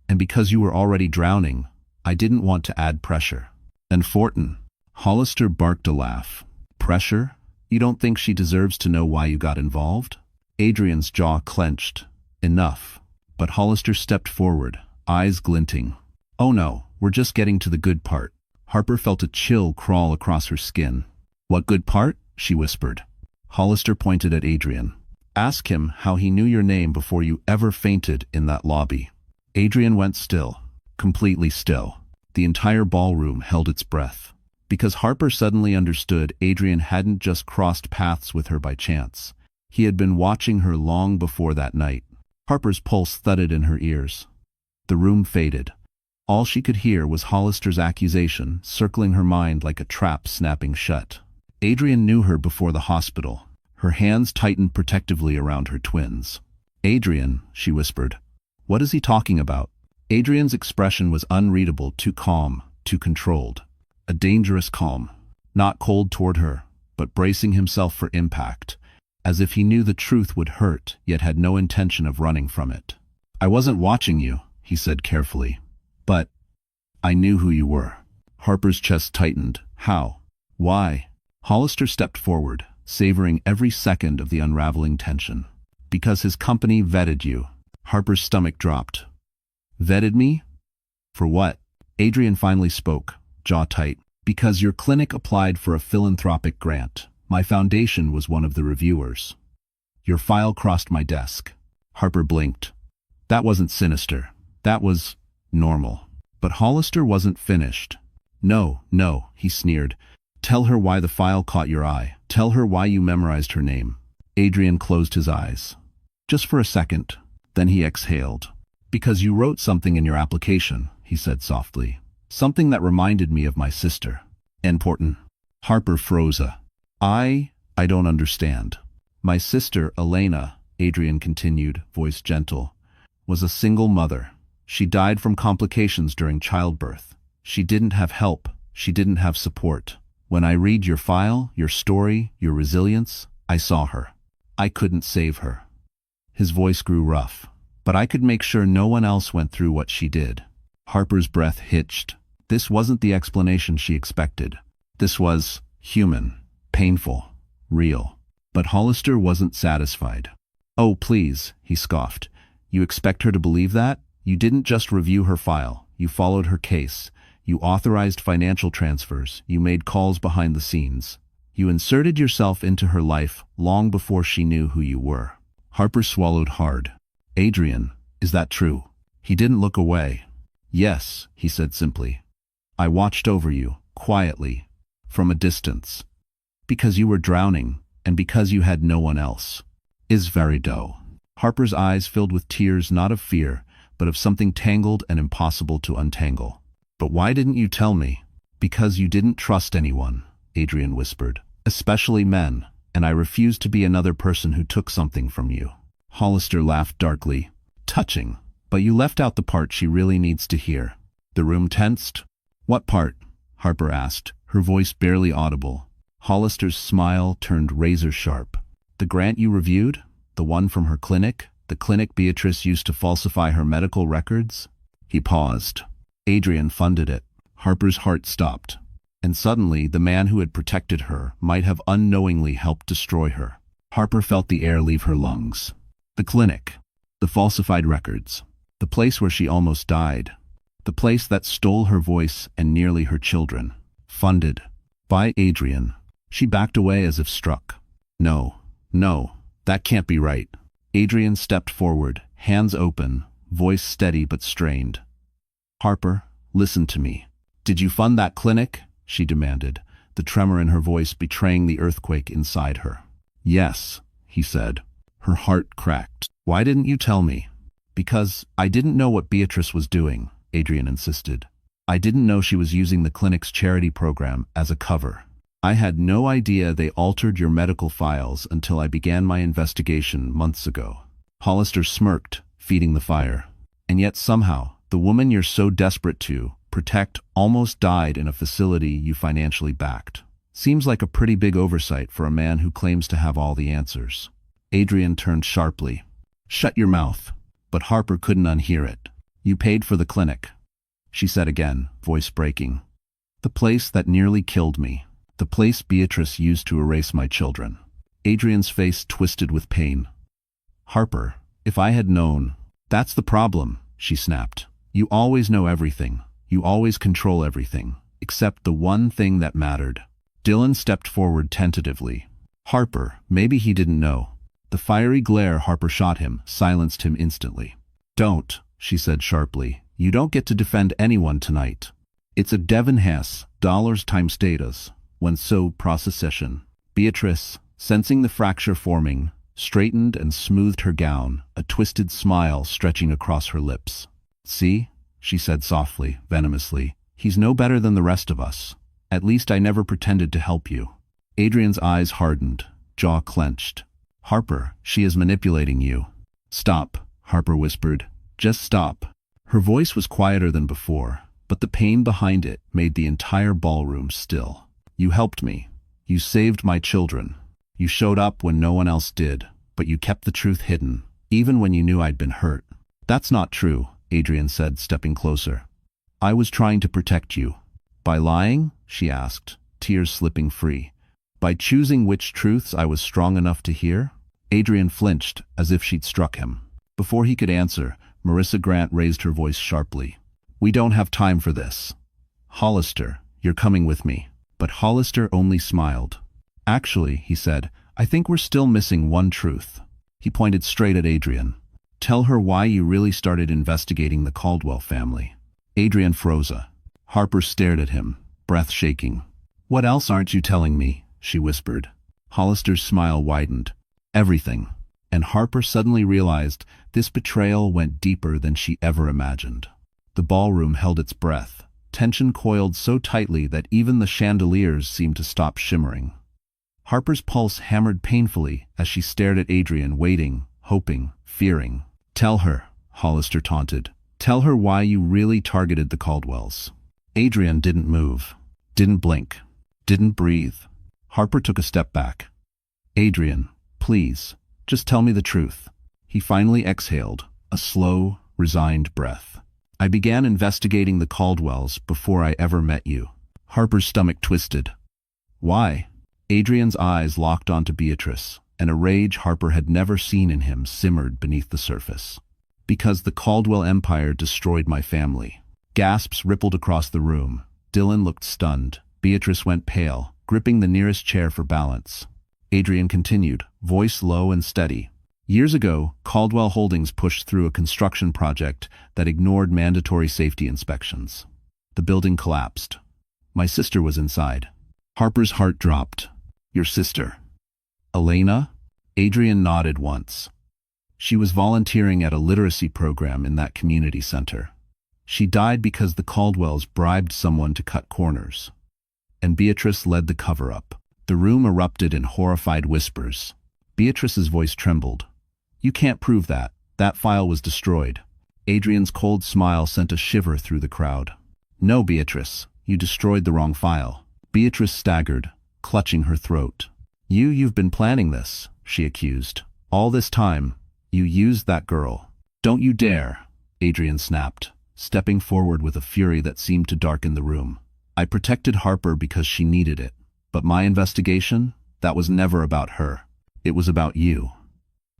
And because you were already drowning, I didn't want to add pressure. And Fortin. Hollister barked a laugh. Pressure? You don't think she deserves to know why you got involved? Adrian's jaw clenched. Enough. But Hollister stepped forward, eyes glinting. Oh no, we're just getting to the good part. Harper felt a chill crawl across her skin. What good part? She whispered. Hollister pointed at Adrian. Ask him how he knew your name before you ever fainted in that lobby. Adrian went still, completely still. The entire ballroom held its breath. Because Harper suddenly understood Adrian hadn't just crossed paths with her by chance. He had been watching her long before that night. Harper's pulse thudded in her ears. The room faded. All she could hear was Hollister's accusation circling her mind like a trap snapping shut. Adrian knew her before the hospital. Her hands tightened protectively around her twins. Adrian, she whispered. What is he talking about? Adrian's expression was unreadable, too calm, too controlled. A dangerous calm. Not cold toward her, but bracing himself for impact, as if he knew the truth would hurt, yet had no intention of running from it. I wasn't watching you, he said carefully. But I knew who you were. Harper's chest tightened. How? Why? Hollister stepped forward, savoring every second of the unraveling tension. Because his company vetted you. Harper's stomach dropped. Vetted me? For what? Adrian finally spoke, jaw tight. Because your clinic applied for a philanthropic grant. My foundation was one of the reviewers. Your file crossed my desk. Harper blinked. That wasn't sinister. That was normal. But Hollister wasn't finished. No, he sneered. Tell her why the file caught your eye. Tell her why you memorized her name. Adrian closed his eyes. Just for a second. Then he exhaled. Because you wrote something in your application, he said softly. Something that reminded me of my sister. Important. Harper froze. I don't understand. My sister, Elena, Adrian continued, voice gentle, was a single mother. She died from complications during childbirth. She didn't have help. She didn't have support. When I read your file, your story, your resilience, I saw her. I couldn't save her." His voice grew rough. "But I could make sure no one else went through what she did." Harper's breath hitched. This wasn't the explanation she expected. This was human, painful, real. But Hollister wasn't satisfied. "Oh, please," he scoffed. "You expect her to believe that? You didn't just review her file. You followed her case. You authorized financial transfers. You made calls behind the scenes. You inserted yourself into her life long before she knew who you were." Harper swallowed hard. "Adrian, is that true?" He didn't look away. "Yes," he said simply. "I watched over you, quietly, from a distance. Because you were drowning, and because you had no one else." "Is very doe." Harper's eyes filled with tears not of fear, but of something tangled and impossible to untangle. "But why didn't you tell me?" "Because you didn't trust anyone," Adrian whispered. "Especially men, and I refused to be another person who took something from you." Hollister laughed darkly. "Touching. But you left out the part she really needs to hear." The room tensed. "What part?" Harper asked, her voice barely audible. Hollister's smile turned razor-sharp. "The grant you reviewed? The one from her clinic? The clinic Beatrice used to falsify her medical records?" He paused. "Adrian funded it." Harper's heart stopped. And suddenly, the man who had protected her might have unknowingly helped destroy her. Harper felt the air leave her lungs. The clinic. The falsified records. The place where she almost died. The place that stole her voice and nearly her children. Funded. By Adrian. She backed away as if struck. No, that can't be right." Adrian stepped forward, hands open, voice steady but strained. "Harper, listen to me. Did you fund that clinic?" she demanded, the tremor in her voice betraying the earthquake inside her. "Yes," he said. Her heart cracked. "Why didn't you tell me?" "Because I didn't know what Beatrice was doing," Adrian insisted. "I didn't know she was using the clinic's charity program as a cover. I had no idea they altered your medical files until I began my investigation months ago." Hollister smirked, feeding the fire. "And yet somehow, the woman you're so desperate to protect almost died in a facility you financially backed. Seems like a pretty big oversight for a man who claims to have all the answers." Adrian turned sharply. "Shut your mouth." But Harper couldn't unhear it. "You paid for the clinic," she said again, voice breaking. "The place that nearly killed me. The place Beatrice used to erase my children." Adrian's face twisted with pain. "Harper, if I had known—" "That's the problem," she snapped. "You always know everything. You always control everything, except the one thing that mattered." Dylan stepped forward tentatively. "Harper, maybe he didn't know." The fiery glare Harper shot him silenced him instantly. "Don't," she said sharply. "You don't get to defend anyone tonight. It's a Devon Hess, dollars times status, when so procession." Beatrice, sensing the fracture forming, straightened and smoothed her gown, a twisted smile stretching across her lips. "See?" she said softly, venomously. "He's no better than the rest of us. At least I never pretended to help you." Adrian's eyes hardened, jaw clenched. "Harper, she is manipulating you." "Stop," Harper whispered. "Just stop." Her voice was quieter than before, but the pain behind it made the entire ballroom still. "You helped me. You saved my children. You showed up when no one else did, but you kept the truth hidden, even when you knew I'd been hurt." "That's not true," Adrian said, stepping closer. "I was trying to protect you." "By lying?" she asked, tears slipping free. "By choosing which truths I was strong enough to hear?" Adrian flinched, as if she'd struck him. Before he could answer, Marissa Grant raised her voice sharply. "We don't have time for this. Hollister, you're coming with me." But Hollister only smiled. "Actually," he said, "I think we're still missing one truth." He pointed straight at Adrian. "Tell her why you really started investigating the Caldwell family." Adrian froze. Harper stared at him, breath shaking. "What else aren't you telling me?" she whispered. Hollister's smile widened. "Everything." And Harper suddenly realized this betrayal went deeper than she ever imagined. The ballroom held its breath, tension coiled so tightly that even the chandeliers seemed to stop shimmering. Harper's pulse hammered painfully as she stared at Adrian, waiting, hoping, fearing. "Tell her," Hollister taunted. "Tell her why you really targeted the Caldwells." Adrian didn't move, didn't blink. Didn't breathe. Harper took a step back. Adrian, please, just tell me the truth. He finally exhaled, a slow, resigned breath. I began investigating the Caldwells before I ever met you. Harper's stomach twisted. Why? Adrian's eyes locked onto Beatrice, and a rage Harper had never seen in him simmered beneath the surface. Because the Caldwell empire destroyed my family. Gasps rippled across the room. Dylan looked stunned. Beatrice went pale, gripping the nearest chair for balance. Adrian continued, voice low and steady. Years ago, Caldwell Holdings pushed through a construction project that ignored mandatory safety inspections. The building collapsed. My sister was inside. Harper's heart dropped. Your sister? Elena? Adrian nodded once. She was volunteering at a literacy program in that community center. She died because the Caldwells bribed someone to cut corners. And Beatrice led the cover-up. The room erupted in horrified whispers. Beatrice's voice trembled. You can't prove that. That file was destroyed. Adrian's cold smile sent a shiver through the crowd. No, Beatrice, you destroyed the wrong file. Beatrice staggered, clutching her throat. You've been planning this, she accused. All this time, you used that girl. Don't you dare, Adrian snapped, stepping forward with a fury that seemed to darken the room. I protected Harper because she needed it. But my investigation, that was never about her. It was about you.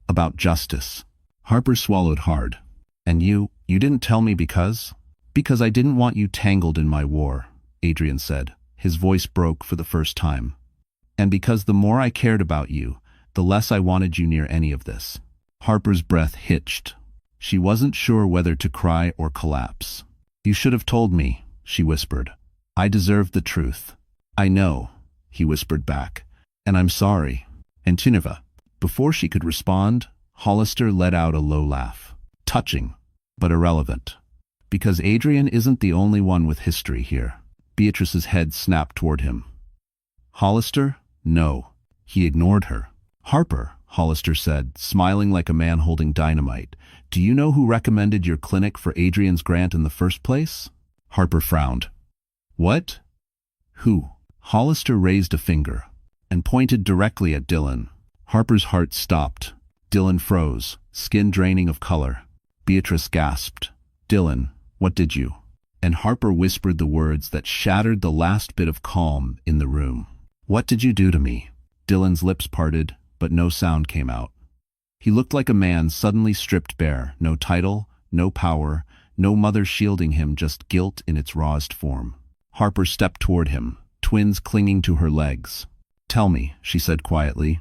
About justice. Harper swallowed hard. And you didn't tell me because? Because I didn't want you tangled in my war, Adrian said. His voice broke for the first time. And because the more I cared about you, the less I wanted you near any of this. Harper's breath hitched. She wasn't sure whether to cry or collapse. You should have told me, she whispered. I deserved the truth. I know, he whispered back. And I'm sorry. And Tineva. Before she could respond, Hollister let out a low laugh. Touching, but irrelevant. Because Adrian isn't the only one with history here. Beatrice's head snapped toward him. Hollister? No. He ignored her. Harper, Hollister said, smiling like a man holding dynamite. Do you know who recommended your clinic for Adrian's grant in the first place? Harper frowned. What? Who? Hollister raised a finger and pointed directly at Dylan. Harper's heart stopped. Dylan froze, skin draining of color. Beatrice gasped. Dylan, what did you? And Harper whispered the words that shattered the last bit of calm in the room. What did you do to me? Dylan's lips parted, but no sound came out. He looked like a man suddenly stripped bare. No title, no power, no mother shielding him, just guilt in its rawest form. Harper stepped toward him, twins clinging to her legs. Tell me, she said quietly.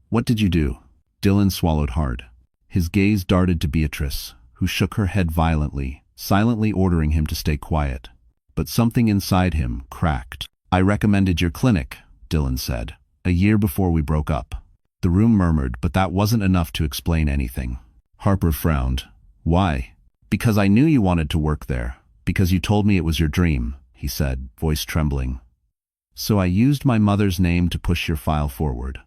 What did you do? Dylan swallowed hard. His gaze darted to Beatrice, who shook her head violently, silently ordering him to stay quiet. But something inside him cracked. I recommended your clinic, Dylan said, a year before we broke up. The room murmured, but that wasn't enough to explain anything. Harper frowned. Why? Because I knew you wanted to work there. Because you told me it was your dream, he said, voice trembling. So I used my mother's name to push your file forward.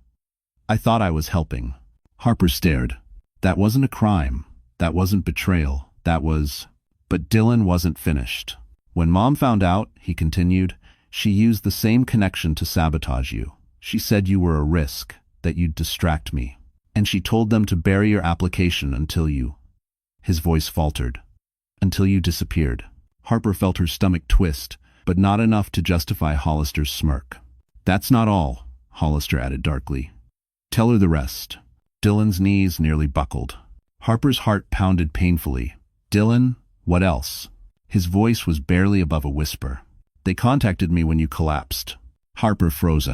I thought I was helping. Harper stared. That wasn't a crime. That wasn't betrayal. That was... But Dylan wasn't finished. When Mom found out, he continued, she used the same connection to sabotage you. She said you were a risk, that you'd distract me. And she told them to bury your application until you... His voice faltered. Until you disappeared. Harper felt her stomach twist, but not enough to justify Hollister's smirk. That's not all, Hollister added darkly. Tell her the rest. Dylan's knees nearly buckled. Harper's heart pounded painfully. Dylan, what else? His voice was barely above a whisper. They contacted me when you collapsed. Harper froze.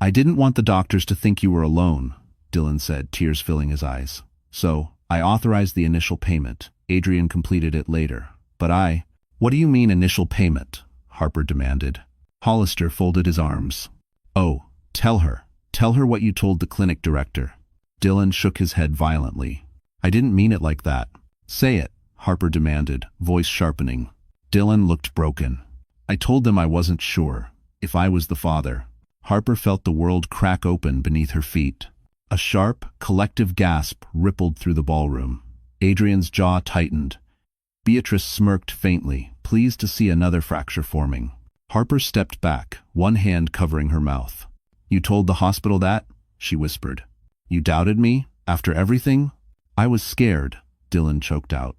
I didn't want the doctors to think you were alone, Dylan said, tears filling his eyes. So, I authorized the initial payment. Adrian completed it later. But What do you mean initial payment? Harper demanded. Hollister folded his arms. Oh, tell her. Tell her what you told the clinic director. Dylan shook his head violently. I didn't mean it like that. Say it, Harper demanded, voice sharpening. Dylan looked broken. I told them I wasn't sure, if I was the father. Harper felt the world crack open beneath her feet. A sharp, collective gasp rippled through the ballroom. Adrian's jaw tightened. Beatrice smirked faintly, pleased to see another fracture forming. Harper stepped back, one hand covering her mouth. "You told the hospital that?" she whispered. "You doubted me? After everything?" "I was scared," Dylan choked out.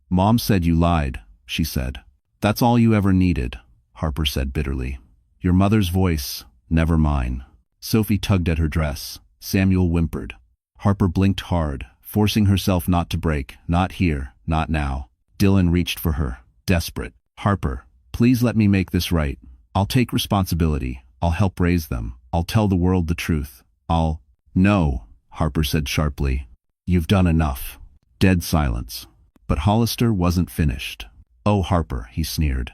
"Mom said you lied," she said. "That's all you ever needed," Harper said bitterly. "Your mother's voice, never mine." Sophie tugged at her dress. Samuel whimpered. Harper blinked hard, forcing herself not to break. "Not here, not now." Dylan reached for her, desperate. "Harper, please let me make this right. I'll take responsibility. I'll help raise them. I'll tell the world the truth. I'll—" "No," Harper said sharply. "You've done enough." Dead silence. But Hollister wasn't finished. "Oh, Harper," he sneered.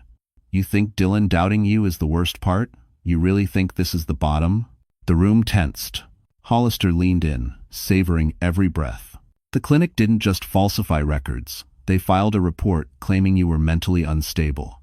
"You think Dylan doubting you is the worst part? You really think this is the bottom?" The room tensed. Hollister leaned in, savoring every breath. "The clinic didn't just falsify records. They filed a report claiming you were mentally unstable.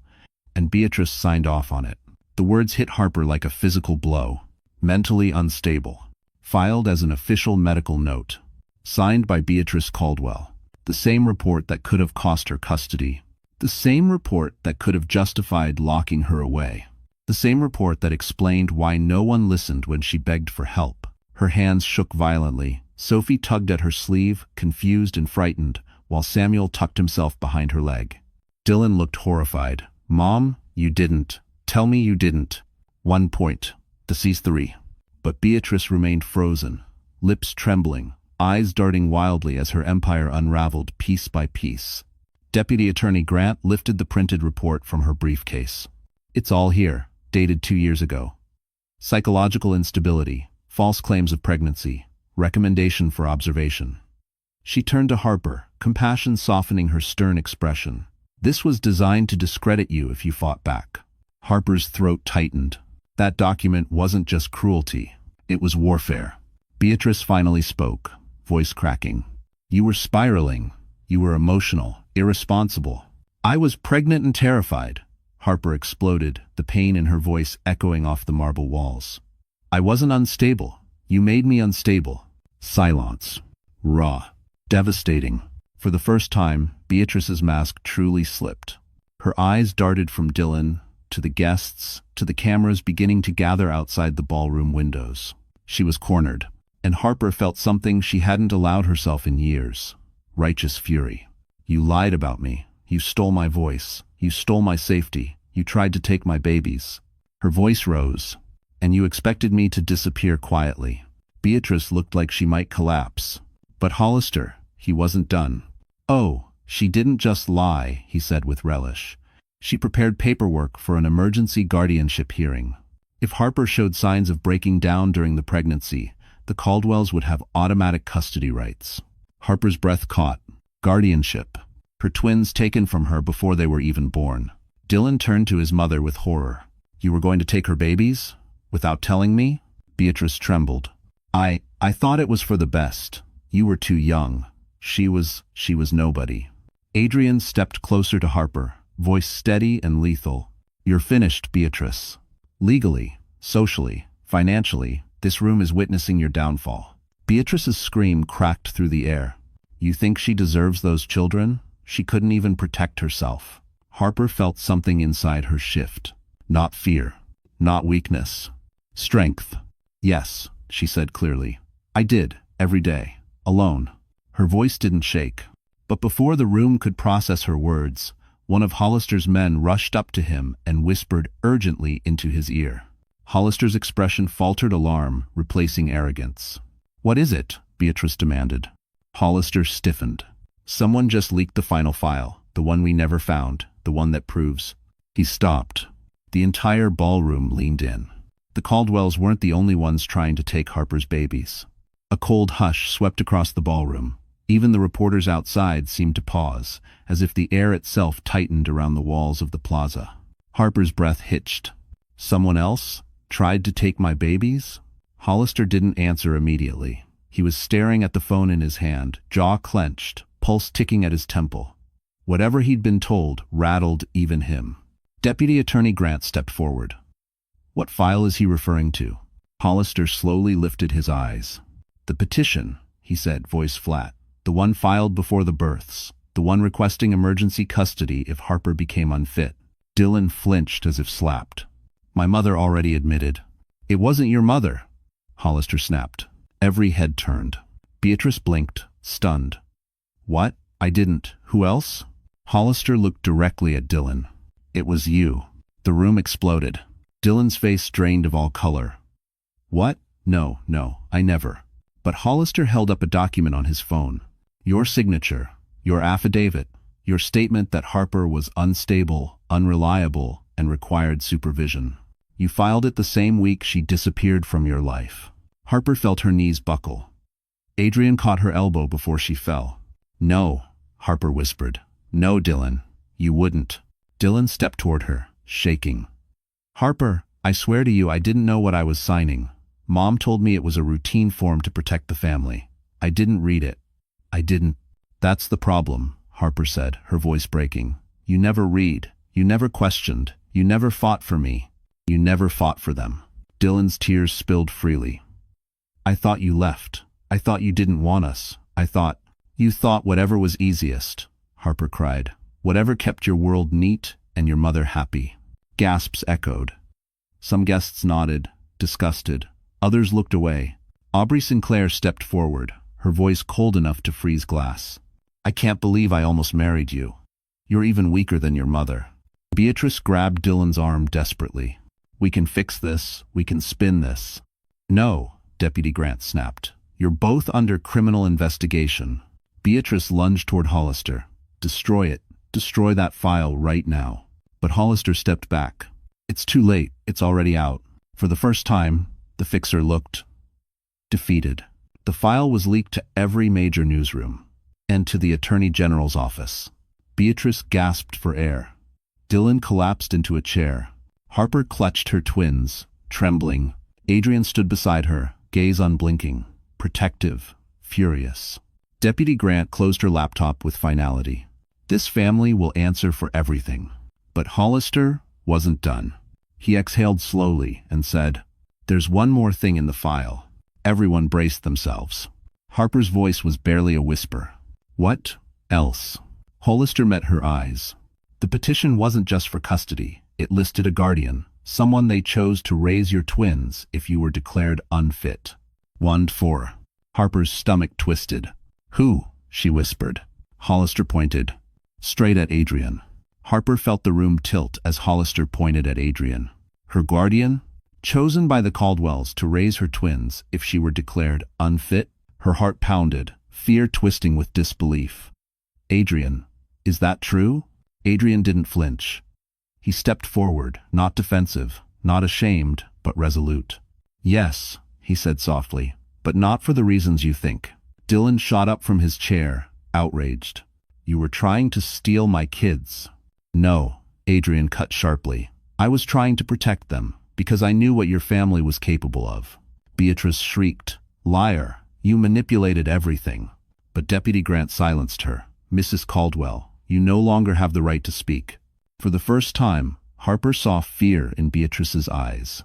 And Beatrice signed off on it." The words hit Harper like a physical blow. Mentally unstable. Filed as an official medical note. Signed by Beatrice Caldwell. The same report that could have cost her custody. The same report that could have justified locking her away. The same report that explained why no one listened when she begged for help. Her hands shook violently. Sophie tugged at her sleeve, confused and frightened, while Samuel tucked himself behind her leg. Dylan looked horrified. "Mom, you didn't. Tell me you didn't." 1 point. Deceased 3. But Beatrice remained frozen, lips trembling, eyes darting wildly as her empire unraveled piece by piece. Deputy Attorney Grant lifted the printed report from her briefcase. "It's all here, dated 2 years ago. Psychological instability, false claims of pregnancy, recommendation for observation." She turned to Harper, compassion softening her stern expression. "This was designed to discredit you if you fought back." Harper's throat tightened. That document wasn't just cruelty. It was warfare. Beatrice finally spoke, voice cracking. "You were spiraling. You were emotional, irresponsible." "I was pregnant and terrified," Harper exploded, the pain in her voice echoing off the marble walls. "I wasn't unstable. You made me unstable." Silence. Raw. Devastating. For the first time, Beatrice's mask truly slipped. Her eyes darted from Dylan, to the guests, to the cameras beginning to gather outside the ballroom windows. She was cornered, and Harper felt something she hadn't allowed herself in years. Righteous fury. "You lied about me. You stole my voice. You stole my safety. You tried to take my babies." Her voice rose. "And you expected me to disappear quietly." Beatrice looked like she might collapse. But Hollister, he wasn't done. "Oh, she didn't just lie," he said with relish. "She prepared paperwork for an emergency guardianship hearing. If Harper showed signs of breaking down during the pregnancy, the Caldwells would have automatic custody rights." Harper's breath caught. Guardianship. Her twins taken from her before they were even born. Dylan turned to his mother with horror. "You were going to take her babies? Without telling me?" Beatrice trembled. I thought it was for the best. You were too young. She was nobody." Adrian stepped closer to Harper, voice steady and lethal. "You're finished, Beatrice. Legally, socially, financially, this room is witnessing your downfall." Beatrice's scream cracked through the air. "You think she deserves those children? She couldn't even protect herself." Harper felt something inside her shift. Not fear. Not weakness. Strength. "Yes," she said clearly. "I did, every day. Alone." Her voice didn't shake. But before the room could process her words, one of Hollister's men rushed up to him and whispered urgently into his ear. Hollister's expression faltered alarm, replacing arrogance. "What is it?" Beatrice demanded. Hollister stiffened. "Someone just leaked the final file, the one we never found, the one that proves." He stopped. The entire ballroom leaned in. The Caldwells weren't the only ones trying to take Harper's babies. A cold hush swept across the ballroom. Even the reporters outside seemed to pause, as if the air itself tightened around the walls of the plaza. Harper's breath hitched. "Someone else? Tried to take my babies?" Hollister didn't answer immediately. He was staring at the phone in his hand, jaw clenched, pulse ticking at his temple. Whatever he'd been told rattled even him. Deputy Attorney Grant stepped forward. "What file is he referring to?" Hollister slowly lifted his eyes. "The petition," he said, voice flat. "The one filed before the births. The one requesting emergency custody if Harper became unfit." Dylan flinched as if slapped. My mother already admitted. It wasn't your mother, Hollister snapped. Every head turned. Beatrice blinked, stunned. What? I didn't. Who else? Hollister looked directly at Dylan. It was you. The room exploded. Dylan's face drained of all color. What? No, I never. But Hollister held up a document on his phone. Your signature, your affidavit, your statement that Harper was unstable, unreliable, and required supervision. You filed it the same week she disappeared from your life. Harper felt her knees buckle. Adrian caught her elbow before she fell. No, Harper whispered. No, Dylan, you wouldn't. Dylan stepped toward her, shaking. Harper, I swear to you I didn't know what I was signing. Mom told me it was a routine form to protect the family. I didn't read it. I didn't. That's the problem, Harper said, her voice breaking. You never read. You never questioned. You never fought for me. You never fought for them. Dylan's tears spilled freely. I thought you left. I thought you didn't want us. You thought whatever was easiest, Harper cried. Whatever kept your world neat and your mother happy. Gasps echoed. Some guests nodded, disgusted. Others looked away. Aubrey Sinclair stepped forward, her voice cold enough to freeze glass. I can't believe I almost married you. You're even weaker than your mother. Beatrice grabbed Dylan's arm desperately. We can fix this. We can spin this. No, Deputy Grant snapped. You're both under criminal investigation. Beatrice lunged toward Hollister. Destroy it. Destroy that file right now. But Hollister stepped back. It's too late. It's already out. For the first time, the fixer looked defeated. The file was leaked to every major newsroom and to the Attorney General's office. Beatrice gasped for air. Dylan collapsed into a chair. Harper clutched her twins, trembling. Adrian stood beside her, gaze unblinking, protective, furious. Deputy Grant closed her laptop with finality. This family will answer for everything. But Hollister wasn't done. He exhaled slowly and said, There's one more thing in the file. Everyone braced themselves. Harper's voice was barely a whisper. What else? Hollister met her eyes. The petition wasn't just for custody. It listed a guardian, someone they chose to raise your twins if you were declared unfit. Wand 4. Harper's stomach twisted. Who? She whispered. Hollister pointed. Straight at Adrian. Harper felt the room tilt as Hollister pointed at Adrian. Her guardian? Chosen by the Caldwells to raise her twins if she were declared unfit? Her heart pounded, fear twisting with disbelief. Adrian, is that true? Adrian didn't flinch. He stepped forward, not defensive, not ashamed, but resolute. Yes, he said softly, but not for the reasons you think. Dylan shot up from his chair, outraged. You were trying to steal my kids. No, Adrian cut sharply. I was trying to protect them, because I knew what your family was capable of. Beatrice shrieked. Liar, you manipulated everything. But Deputy Grant silenced her. Mrs. Caldwell, you no longer have the right to speak. For the first time, Harper saw fear in Beatrice's eyes.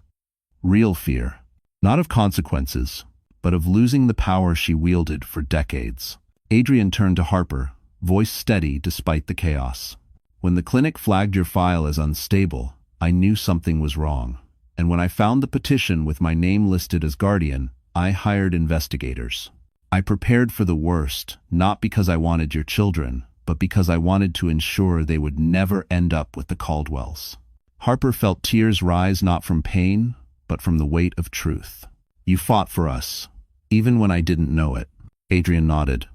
Real fear. Not of consequences, but of losing the power she wielded for decades. Adrian turned to Harper, voice steady despite the chaos. When the clinic flagged your file as unstable, I knew something was wrong. And when I found the petition with my name listed as guardian, I hired investigators. I prepared for the worst, not because I wanted your children, but because I wanted to ensure they would never end up with the Caldwells. Harper felt tears rise not from pain, but from the weight of truth. You fought for us, even when I didn't know it. Adrian nodded.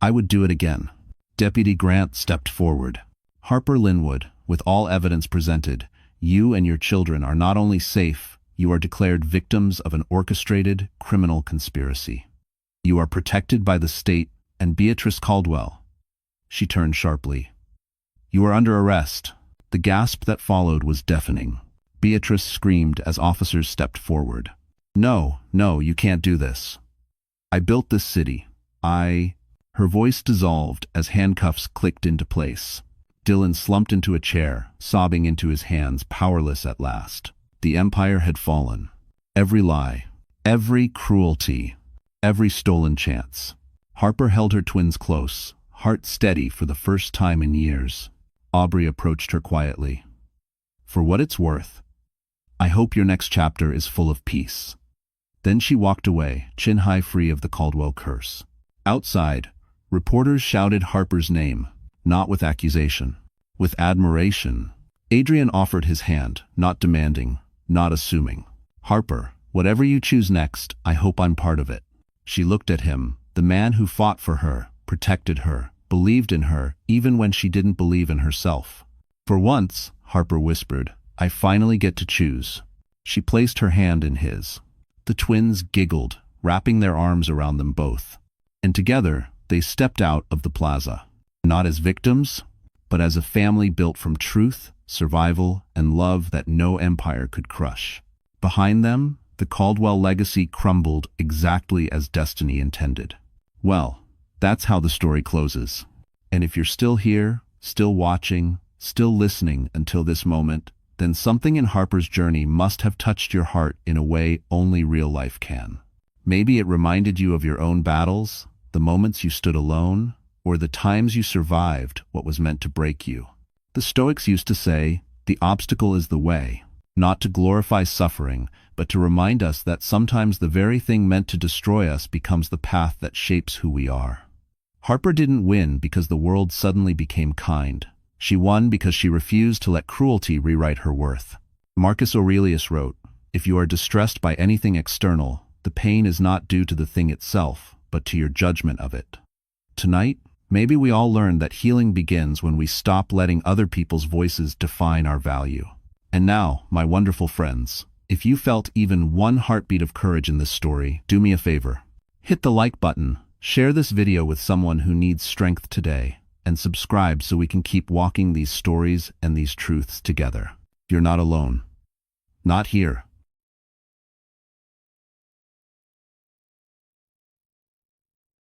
I would do it again. Deputy Grant stepped forward. Harper Linwood, with all evidence presented, you and your children are not only safe, you are declared victims of an orchestrated criminal conspiracy. You are protected by the state and Beatrice Caldwell. She turned sharply. You are under arrest. The gasp that followed was deafening. Beatrice screamed as officers stepped forward. No, you can't do this. I built this city. Her voice dissolved as handcuffs clicked into place. Dylan slumped into a chair, sobbing into his hands, powerless at last. The empire had fallen. Every lie, every cruelty, every stolen chance. Harper held her twins close, heart steady for the first time in years. Aubrey approached her quietly. For what it's worth, I hope your next chapter is full of peace." Then she walked away, chin high, free of the Caldwell curse. Outside, reporters shouted Harper's name, not with accusation, with admiration. Adrian offered his hand, not demanding, not assuming. "Harper, whatever you choose next, I hope I'm part of it." She looked at him, the man who fought for her, protected her, believed in her, even when she didn't believe in herself. "For once," Harper whispered, "I finally get to choose." She placed her hand in his. The twins giggled, wrapping their arms around them both. And together, they stepped out of the plaza. Not as victims, but as a family built from truth, survival, and love that no empire could crush. Behind them, the Caldwell legacy crumbled exactly as destiny intended. Well, that's how the story closes. And if you're still here, still watching, still listening until this moment, then something in Harper's journey must have touched your heart in a way only real life can. Maybe it reminded you of your own battles, the moments you stood alone, or the times you survived what was meant to break you. The Stoics used to say, "The obstacle is the way," not to glorify suffering, but to remind us that sometimes the very thing meant to destroy us becomes the path that shapes who we are. Harper didn't win because the world suddenly became kind. She won because she refused to let cruelty rewrite her worth. Marcus Aurelius wrote, "If you are distressed by anything external, the pain is not due to the thing itself, but to your judgment of it." Tonight, maybe we all learned that healing begins when we stop letting other people's voices define our value. And now, my wonderful friends, if you felt even one heartbeat of courage in this story, do me a favor. Hit the like button, share this video with someone who needs strength today, and subscribe so we can keep walking these stories and these truths together. You're not alone. Not here.